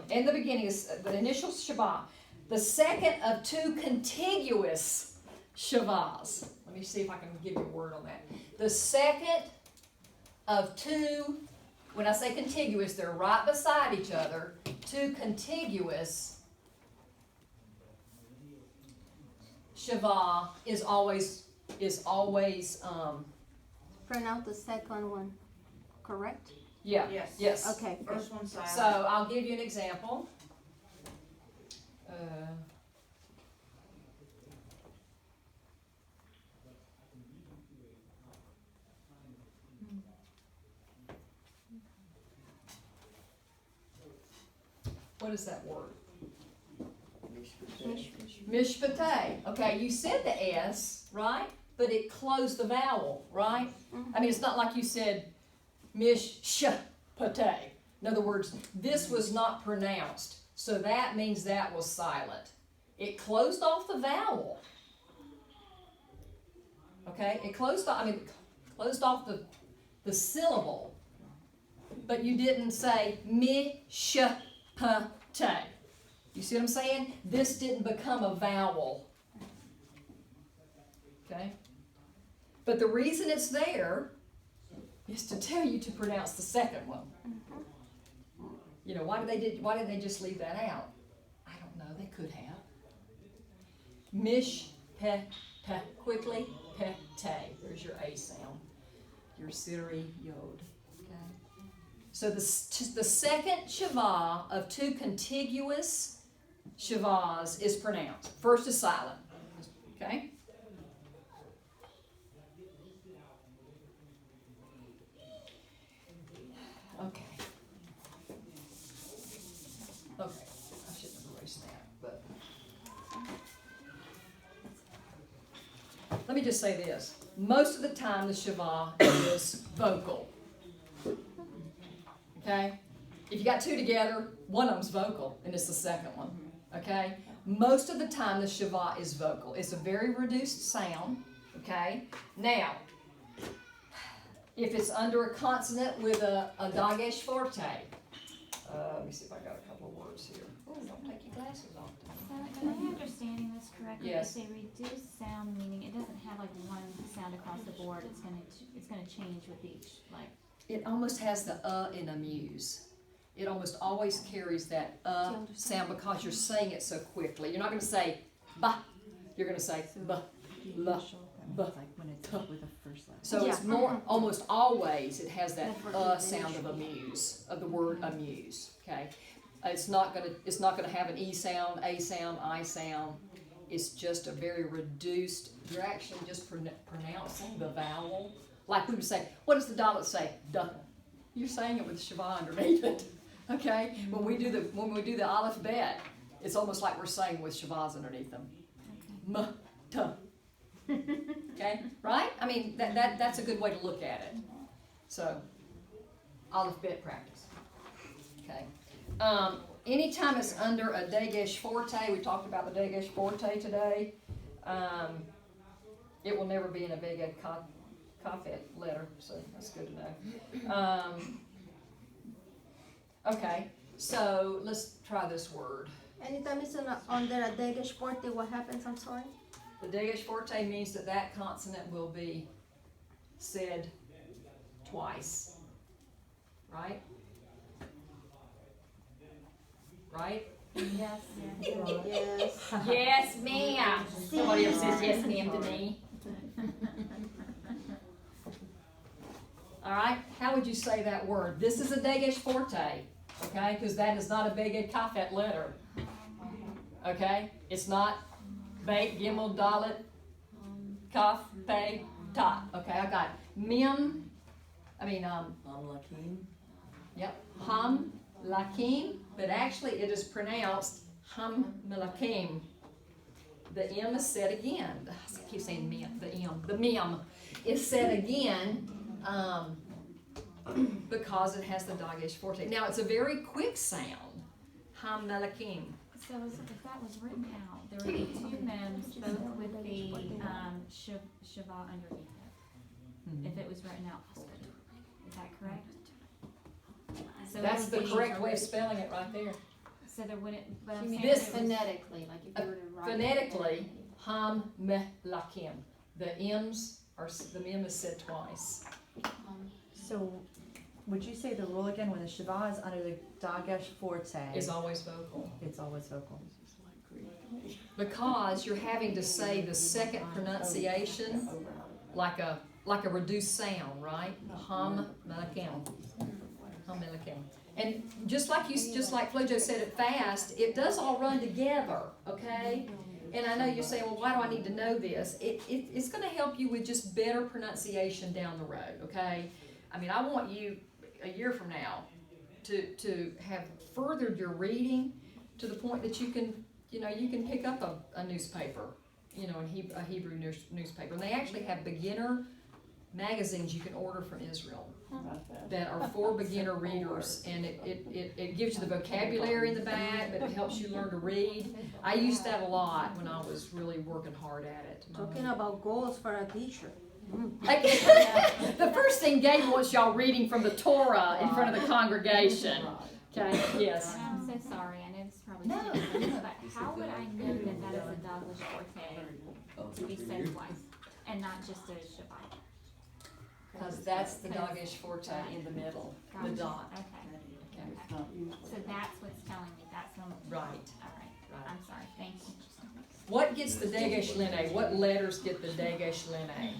in the beginning is the initial Shiva. The second of two contiguous Shivas. Let me see if I can give you a word on that. The second of two, when I say contiguous, they're right beside each other. Two contiguous Shiva is always Pronounce the second one, correct? yeah. Yes. Okay. First one silent. So I'll give you an example. What is that word? Mishpateh. Okay, you said the S, right? But it closed the vowel, right? I mean, it's not like you said mishpateh. In other words, this was not pronounced. So that means that was silent. It closed off the vowel. Okay, it closed off, closed off the syllable. But you didn't say mi, sh, p, te. You see what I'm saying? This didn't become a vowel. Okay? But the reason it's there is to tell you to pronounce the second one. You know, why did they just leave that out? I don't know, they could have. Mish, pe, pe, quickly, pe, te. There's your A sound. Your siri, yod. Okay? So the second shava of two contiguous shavas is pronounced. First is silent. Okay? Okay. Okay. I shouldn't have erased that, but let me just say this. Most of the time the shava is vocal. Okay? If you got two together, one of them's vocal, and it's the second one. Okay? Most of the time the shava is vocal. It's a very reduced sound. Okay? Now, if it's under a consonant with a dagesh forte, let me see if I got a couple of words here. Oh, don't take your glasses off. So, am I understanding this correctly? Yes. If they reduce sound, meaning it doesn't have like one sound across the board, it's gonna change with each, like. It almost has the in amuse. It almost always carries that sound because you're saying it so quickly. You're not going to say ba. You're going to say ba, la, ba. Like when it's with the first letter. So it's more, almost always it has that sound of amuse, of the word amuse. Okay, it's not gonna have an e sound, a sound, I sound. It's just a very reduced. You're actually just pronouncing the vowel. Like we would say, what does the dalet say? Duh. You're saying it with shava underneath it. Okay? When we do the aleph bet, it's almost like we're saying with shavas underneath them. M, t. Okay? Right? I mean that's a good way to look at it. So aleph bet practice. Okay. Anytime it's under a dagesh forte, we talked about the dagesh forte today. It will never be in a vega kafet letter, so that's good to know. Okay, so let's try this word. Anytime it's under a dagesh forte, what happens? I'm sorry. The dagesh forte means that consonant will be said twice, right? Right? Yes. Yes. Yes, ma'am. Somebody else says yes, ma'am to me. All right, how would you say that word? This is a dagesh forte, okay? Because that is not a beged kafet letter, okay? It's not beit, gimel, dalet, kaf, pe, ta. Okay, I got mim. Lakim. Yep, ham, lakim, but actually it is pronounced ham melakim. The m is said again. I keep saying mim. The mim is said again. Because it has the dagesh forte. Now it's a very quick sound. Ham melakim. So if that was written out, there would be two mems, both with the shava underneath it. If it was written out, is that correct? So That's it the would be- correct way of spelling it right there. So there wouldn't. But I'm saying This- if it was- Phonetically, like if you were to write. Phonetically, ham melakim. The m's are the mem is said twice. So, would you say the rule again, when the shava is under the dagesh forte, Is always vocal. it's always vocal? Because you're having to say the second pronunciation like a reduced sound, right? Ham melakim. Ham melakim. And just like Flojo said it fast, it does all run together, okay? And I know you're saying, well, why do I need to know this? It's going to help you with just better pronunciation down the road, okay? I mean, I want you a year from now to have furthered your reading to the point that you can pick up a newspaper, a Hebrew newspaper. And they actually have beginner magazines you can order from Israel About that. that are for beginner readers, and it gives you the vocabulary in the back, but it helps you learn to read. I used that a lot when I was really working hard at it. Talking about goals for a teacher. Like, the first thing Gabe wants y'all reading from the Torah in front of the congregation. Okay, yes. And I'm so sorry, I know this is probably No. stupid, but how would I know that that is a Douglas forte to be said twice and not just a Shabbat? Because that's the Dagesh forte in the middle, the dot. Okay, Okay. It's not usually. so that's what's telling me, that's when, Right. alright, I'm sorry, thank you. What gets the Dagesh Lene? What letters get the Dagesh Lene?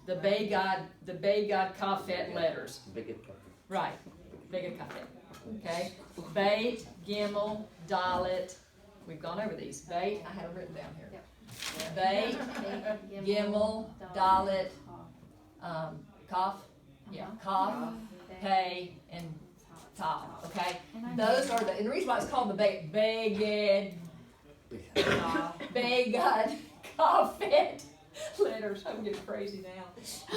The Begad Kafet letters. Right, Begad Kafet. Okay? Beit, Gimel, Dalet. We've gone over these. Beit, I have it written down here. Beit, Gimel, Dalet, Kaf, Kaf, Pei, and Tav. Okay? Those are and the reason why it's called the Begad Kafet letters. I'm getting crazy now.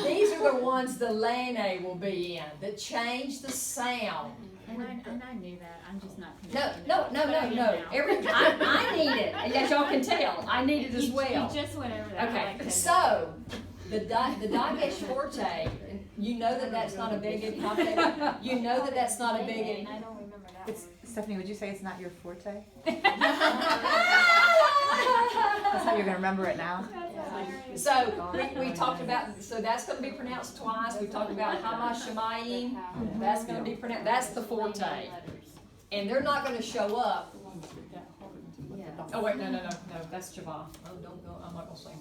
These are the ones the Lene will be in that change the sound. And I knew that, I'm just not No, connecting no, it, no, but I no, am no. now. I need it. Yes, y'all can tell. I need it as well. You just went over that. I like Okay, to so the Dagesh forte, and you know that that's not a big Kafet. You know that that's not a big. I don't remember that It's, one. Stephanie, would you say it's not your forte? That's how you're gonna remember it now? So we talked about, so that's going to be pronounced twice. We talked about Hamash Shemayim. That's going to be pronounced. That's the forte, and they're not going to show up. Oh wait, no, that's Javah. Oh, don't go. I'm not going to say.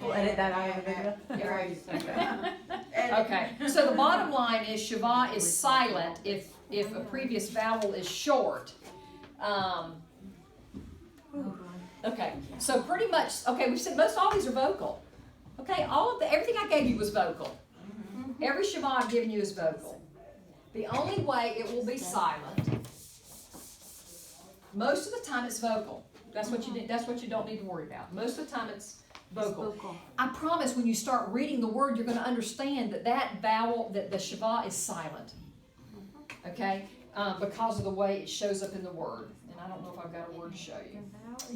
We'll edit that out of the video. Yeah. Okay. So the bottom line is Shavah is silent if a previous vowel is short. Okay. So pretty much. Okay, we've said most all these are vocal. Okay. Everything I gave you was vocal. Every Shavah I've given you is vocal. The only way it will be silent. Most of the time it's vocal. That's what you don't need to worry about. Most of the time it's vocal. I promise when you start reading the word, you're going to understand that vowel, that the Shavah is silent. Okay? Because of the way it shows up in the word. And I don't know if I've got a word to show you.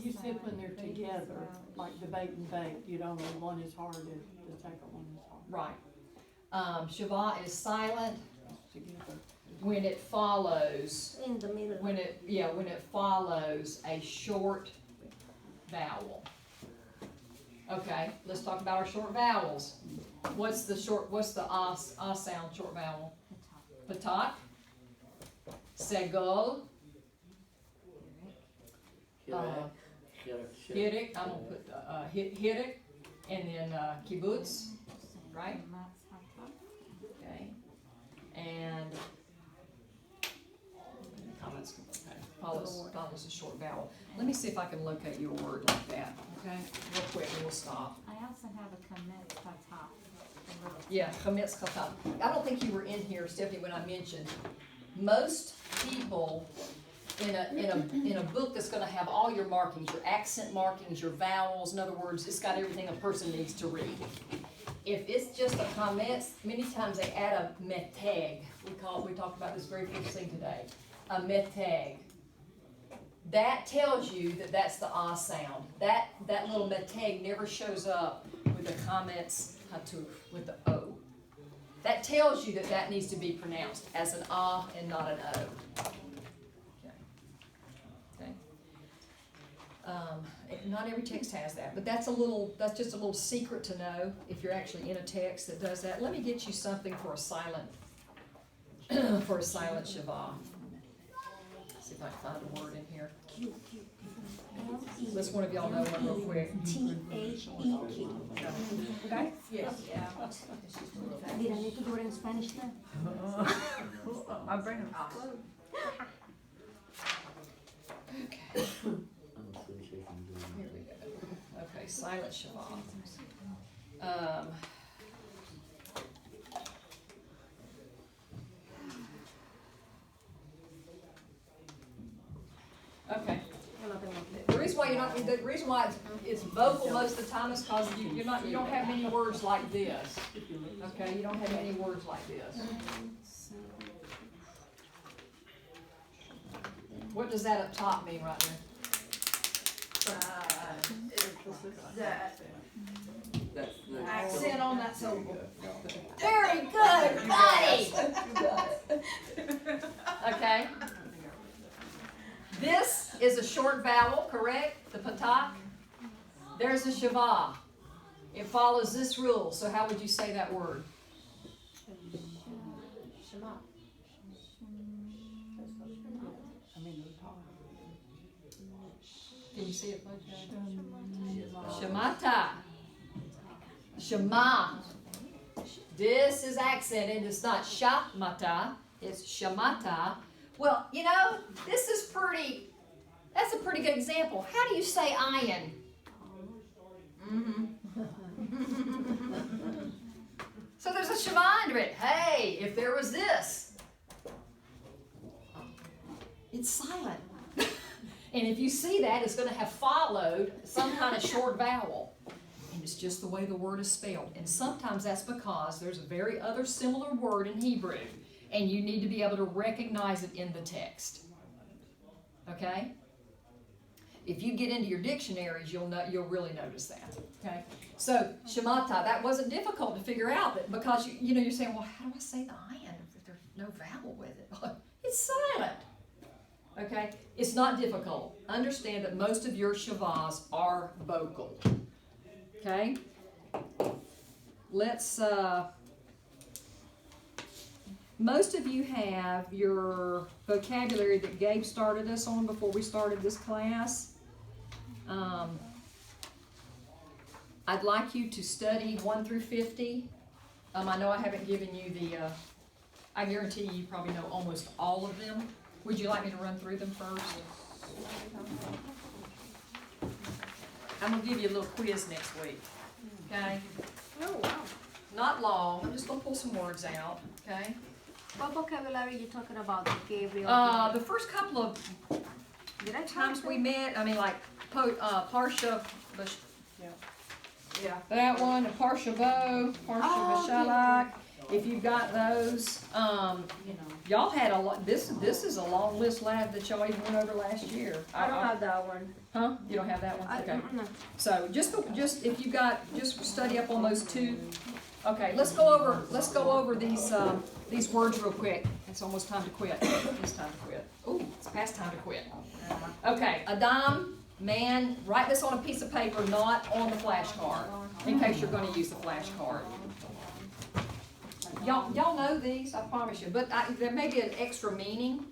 You said when they're together, like the bait and bait, you don't know one is hard and the second one is hard. Right. Shavah is silent Together. when it follows, In the middle. when it follows a short vowel. Okay, let's talk about our short vowels. What's the ah sound short vowel? Patak, Segol, Hidik, I'm gonna put Hidik, and then Kibbutz, right? Okay, and comments. Okay, follows a short vowel. Let me see if I can locate you a word like that. Okay, real quick, and we'll stop. I also have a commit patah. Yeah, chametz katan. I don't think you were in here, Stephanie, when I mentioned most people in a book that's going to have all your markings, your accent markings, your vowels. In other words, it's got everything a person needs to read. If it's just a chametz, many times they add a meteg. We talked about this very first thing today. A meteg. That tells you that that's the ah sound. That little meteg never shows up with the chametz hatuf, with the o. That tells you that needs to be pronounced as an ah and not an o. Okay. Not every text has that, but that's just a little secret to know if you're actually in a text that does that. Let me get you something for a silent Shavah. See if I can find a word in here. Let's one of y'all know one real quick. T-H-E-Q. Okay? Yes. Did I need to do it in Spanish then? I'll bring them. Okay. Here we go. Okay, silent Shavah. Okay. The reason reason why the reason why it's vocal most of the time is because you don't have many words like this. Okay, you don't have any words like this. What does that up top mean right there? That's the. Accent on that syllable. Very good, buddy. Okay. This is a short vowel, correct? The patak. There's a shava. It follows this rule. So how would you say that word? Shema. Can you see it? Shemata. Shema. This is accented. It's not shamata. It's shamata. Well, you know, this is that's a pretty good example. How do you say iron? So there's a shema under it. Hey, if there was this, it's silent. And if you see that, it's going to have followed some kind of short vowel. And it's just the way the word is spelled. And sometimes that's because there's a very other similar word in Hebrew, and you need to be able to recognize it in the text. Okay? If you get into your dictionaries, you'll really notice that. Okay? So, shemata, that wasn't difficult to figure out because you're saying, well, how do I say the ayin if there's no vowel with it? It's silent. Okay? It's not difficult. Understand that most of your shavas are vocal. Okay? Let's, most of you have your vocabulary that Gabe started us on before we started this class. I'd like you to study 1 through 50. I know I haven't given you I guarantee you probably know almost all of them. Would you like me to run through them first? I'm going to give you a little quiz next week. Okay? Oh, wow. Not long. I'm just going to pull some words out. Okay? What vocabulary are you talking about, Gabriel? The first couple of times we met, I mean, like Parsha, Yeah. that one, and Parsha Bo, Parsha Bashalak. If you've got those, y'all had a lot. This is a long list that y'all even went over last year. I don't have that one. Huh? You don't have that one? Okay. No. So just if you got, just study up on those two. Okay, let's go over these words real quick. It's almost time to quit. It's time to quit. Ooh, it's past time to quit. Okay, Adam, man, write this on a piece of paper, not on the flashcard, in case you're going to use the flashcard. Y'all know these, I promise you, but there may be an extra meaning.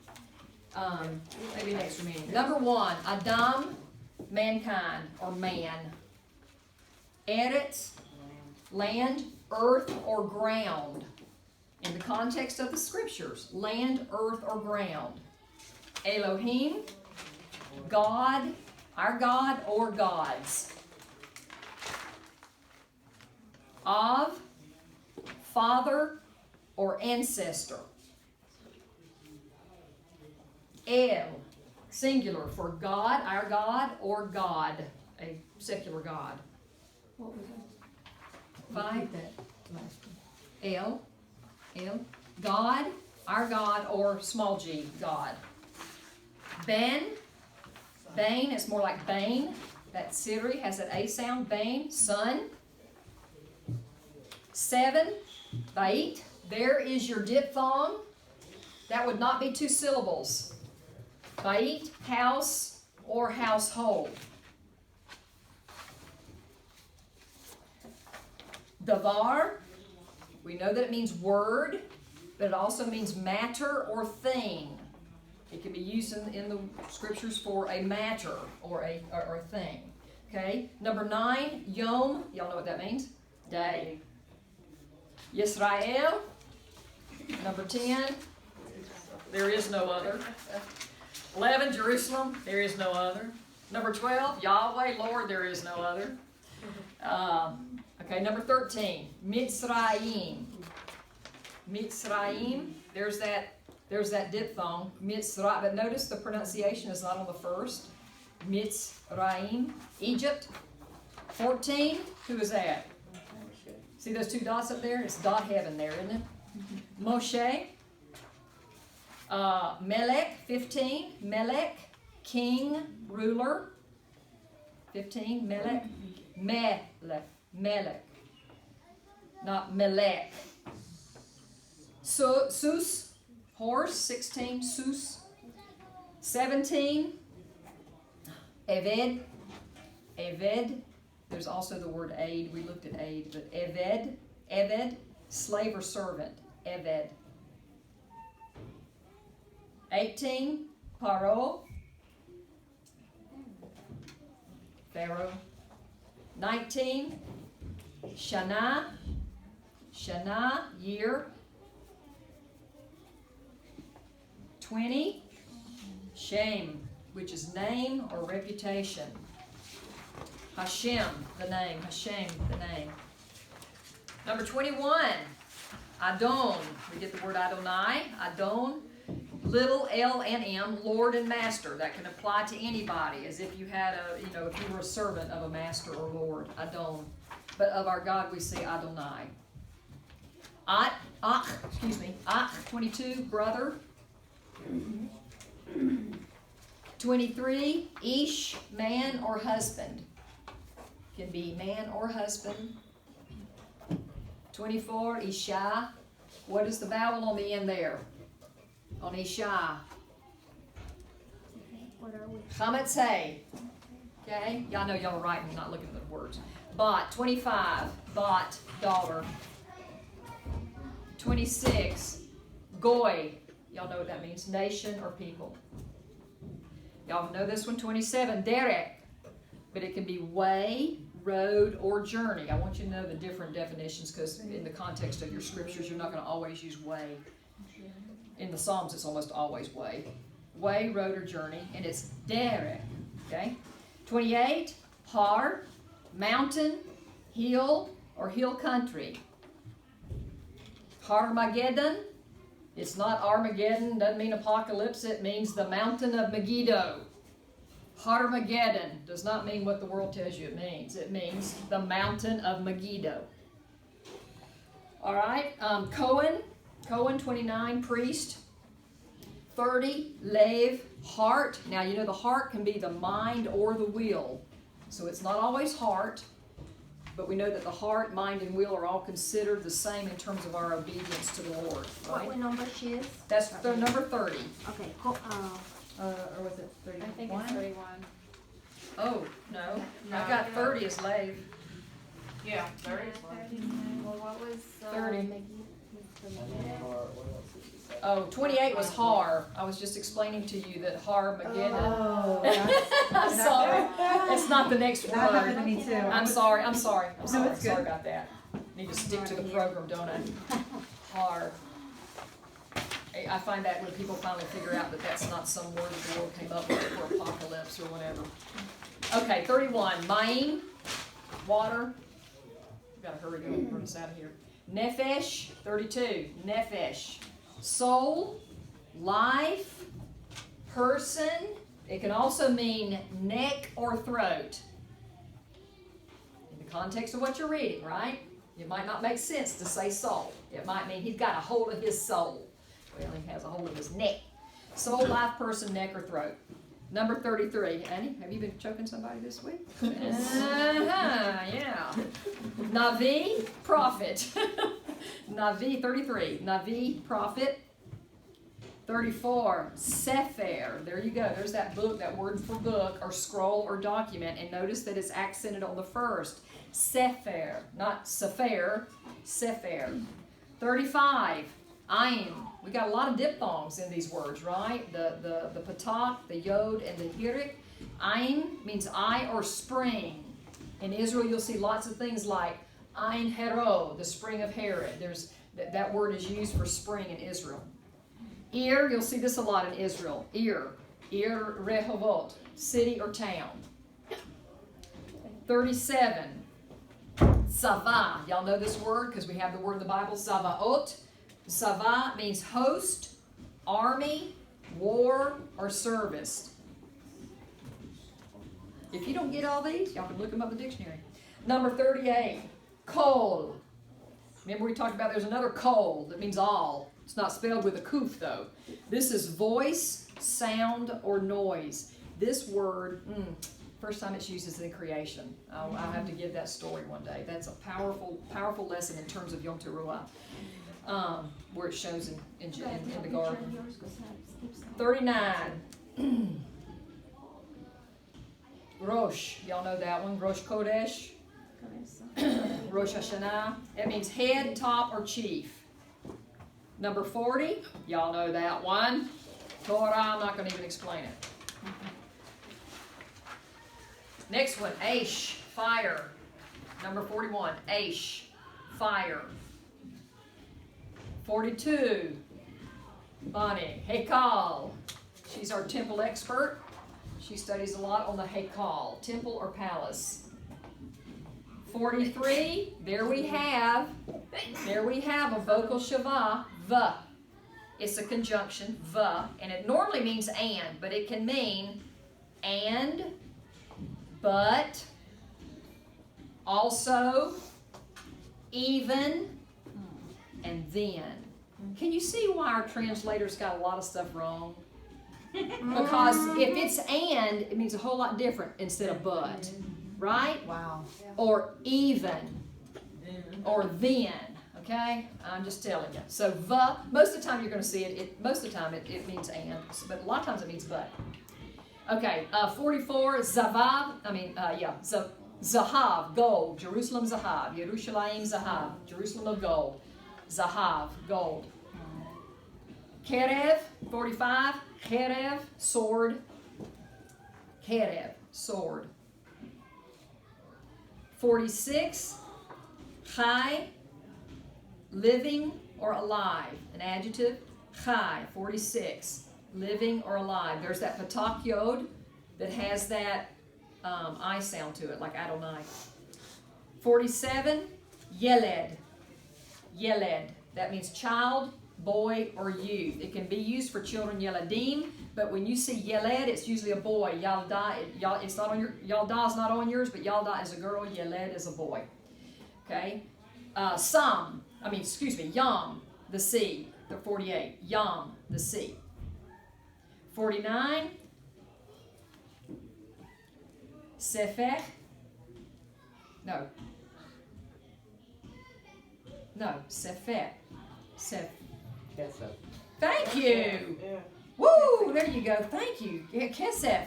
Maybe an extra meaning. Number 1, Adam, mankind or man. Eretz, land, earth, or ground. In the context of the scriptures, land, earth, or ground. Elohim, God, our God, or gods. Av, father, or ancestor. El, singular, for God, our God, or God, a secular God. What was that? 5. El, God, our God, or small g, God. Ben, Bane, it's more like Bane. That Siri has that A sound. Bane, son. 7, Bait, there is your diphthong. That would not be 2 syllables. Bait, house, or household. Davar, we know that it means word, but it also means matter or thing. It can be used in the scriptures for a matter or a thing. Okay. Number 9, Yom. Y'all know what that means? Day. Yisrael. Number 10, there is no other. 11, Jerusalem. There is no other. Number 12, Yahweh, Lord. There is no other. Okay. Number 13, Mitzrayim. Mitzrayim. There's that diphthong, Mitzrayim. But notice the pronunciation is not on the first. Mitzrayim, Egypt. 14, who is that? See those two dots up there? It's dot heaven there, isn't it? Moshe. Melech, 15. Melech, king, ruler. 15, Melech. Melech. Not Melech. Sus, horse, 16, Sus. 17, Eved. Eved. There's also the word aid. We looked at aid, but Eved, slave or servant, Eved. 18, Paro, Pharaoh. 19, Shana, year. 20, Shem, which is name or reputation. Hashem, the name. Hashem, the name. Number 21, Adon. We get the word Adonai. Adon, little L and M, Lord and Master. That can apply to anybody, as if you had if you were a servant of a master or Lord. Adon. But of our God, we say Adonai. Ach, 22, brother. 23, Ish, man or husband. Can be man or husband. 24, Isha. What is the vowel on the end there? On Isha. What are we? Chametze. Okay? Y'all know y'all are writing, not looking at the words. Bot, 25. Bot, daughter. 26, Goy. Y'all know what that means. Nation or people. Y'all know this one. 27, Derek. But it can be way, road, or journey. I want you to know the different definitions, because in the context of your scriptures, you're not going to always use way. In the Psalms, it's almost always way. Way, road, or journey. And it's Derek. Okay? 28, Har, mountain, hill, or hill country. Harmageddon. It's not Armageddon, doesn't mean apocalypse, it means the mountain of Megiddo. Harmageddon does not mean what the world tells you it means. It means the mountain of Megiddo. All right, Cohen, 29, priest. 30, Lev, heart. Now, you know the heart can be the mind or the will. So it's not always heart, but we know that the heart, mind, and will are all considered the same in terms of our obedience to the Lord, right? What number she is? That's the number 30. Okay, or was it 31? I think it's 31. Oh, no. I've got 30 as Lev. Yeah, 30 is fine. Well, what was 30. What else did you say? Oh, 28 was Har. I was just explaining to you that Harmageddon. Oh, I'm sorry. It's not the next that happened to word. me too. I'm sorry. it's Sorry good. about that. Need to stick to the program, don't I? Har. I find that when people finally figure out that that's not some word that the Lord came up with for apocalypse or whatever. Okay, 31. Mayim, water. We've got to hurry up and run us out of here. Nefesh, 32. Nefesh. Soul, life, person. It can also mean neck or throat. In the context of what you're reading, right? It might not make sense to say soul. It might mean he's got a hold of his soul. Well, he has a hold of his neck. Soul, life, person, neck, or throat. Number 33. Annie, have you been choking somebody this week? Yeah. Navi, prophet. Navi, 33. Navi, prophet. 34. Sefer. There you go. There's that book, that word for book, or scroll, or document. And notice that it's accented on the first. Sefer. Not Sefer. Sefer. 35. Ayin. We got a lot of diphthongs in these words, right? The patak, the yod, and the hirik. Ayin means eye or spring. In Israel, you'll see lots of things like Ayin Hero, the spring of Herod. That word is used for spring in Israel. Ir, you'll see this a lot in Israel. Ir Rehovot, city or town. 37. Sava. Y'all know this word because we have the word in the Bible, Savaot. Sava means host, army, war, or service. If you don't get all these, y'all can look them up in the dictionary. Number 38, kol. Remember we talked about there's another kol that means all. It's not spelled with a kuf though. This is voice, sound, or noise. This word, first time it's used is in creation. I'll have to give that story one day. That's a powerful, powerful lesson in terms of Yom Teruah, where it shows in the garden. 39. Rosh, y'all know that one. Rosh Kodesh. Rosh Hashanah. It means head, top, or chief. Number 40, y'all know that one. Torah, I'm not going to even explain it. Next one, Aish, fire. Number 41, Aish, fire. 42, Bonnie, Hekal. She's our temple expert. She studies a lot on the Hekal, temple or palace. 43, there we have a vocal shavah, v. It's a conjunction, v, and it normally means and, but it can mean and, but, also, even, and then. Can you see why our translators got a lot of stuff wrong? Because if it's and, it means a whole lot different instead of but, right? Wow. Or even, or then, okay? I'm just telling you. So, most of the time you're going to see it, most of the time it means and, but a lot of times it means but. Okay, 44, Zahav, Zahav, gold, Jerusalem Zahav, Yerushalayim Zahav, Jerusalem of gold, Zahav, gold. Kerev, 45, Kerev, sword, Kerev, sword. 46, Chai, living or alive, an adjective, Chai, 46, living or alive. There's that patak yod that has that I sound to it, like Adonai. 47, Yeled, Yeled, that means child, boy, or youth. It can be used for children, Yeladim, but when you see Yeled, it's usually a boy. Yalda, it's not on your, Yalda is not on yours, but Yalda is a girl, Yeled is a boy. Okay? Yam, the sea. The 48, Yam, the sea. 49, Sefer. No, Sefer. Kesef. Thank you. Yeah. Woo! There you go. Thank you. Yeah, Kesef.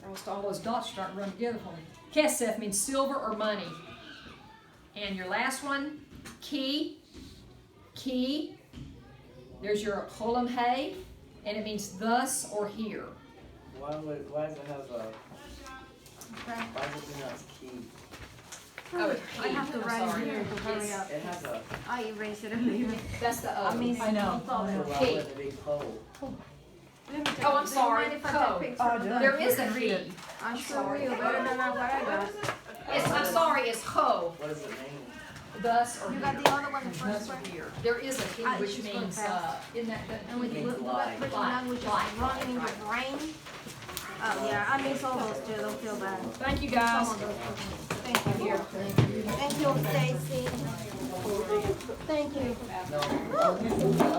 Almost all those dots starting to run together for me. Kesef means silver or money. And your last one, Ki. Ki. There's your Cholam Hay, and it means thus or here. Why does it have a, why does it pronounce key? Oh, it's I have to I'm write sorry. it here to hurry up. It has a, I erased it earlier. That's the I mean, I know. so why wouldn't it be cold? Oh, I'm sorry. Co. There is a read Ki. it. I'm sure you better than what I got. I'm sorry, it's Ho. What does it mean? Thus or You here. got the other one in Thus first or grade? here. There is a Ki, Ah, which she's going means, fast. in that, And with means the light. written Light, language light, running in your light. brain. Oh yeah, I miss all those too. Don't feel bad. Thank you Some guys. of those too. Thank you. Here. Thank you, Stacy. Thank you. No.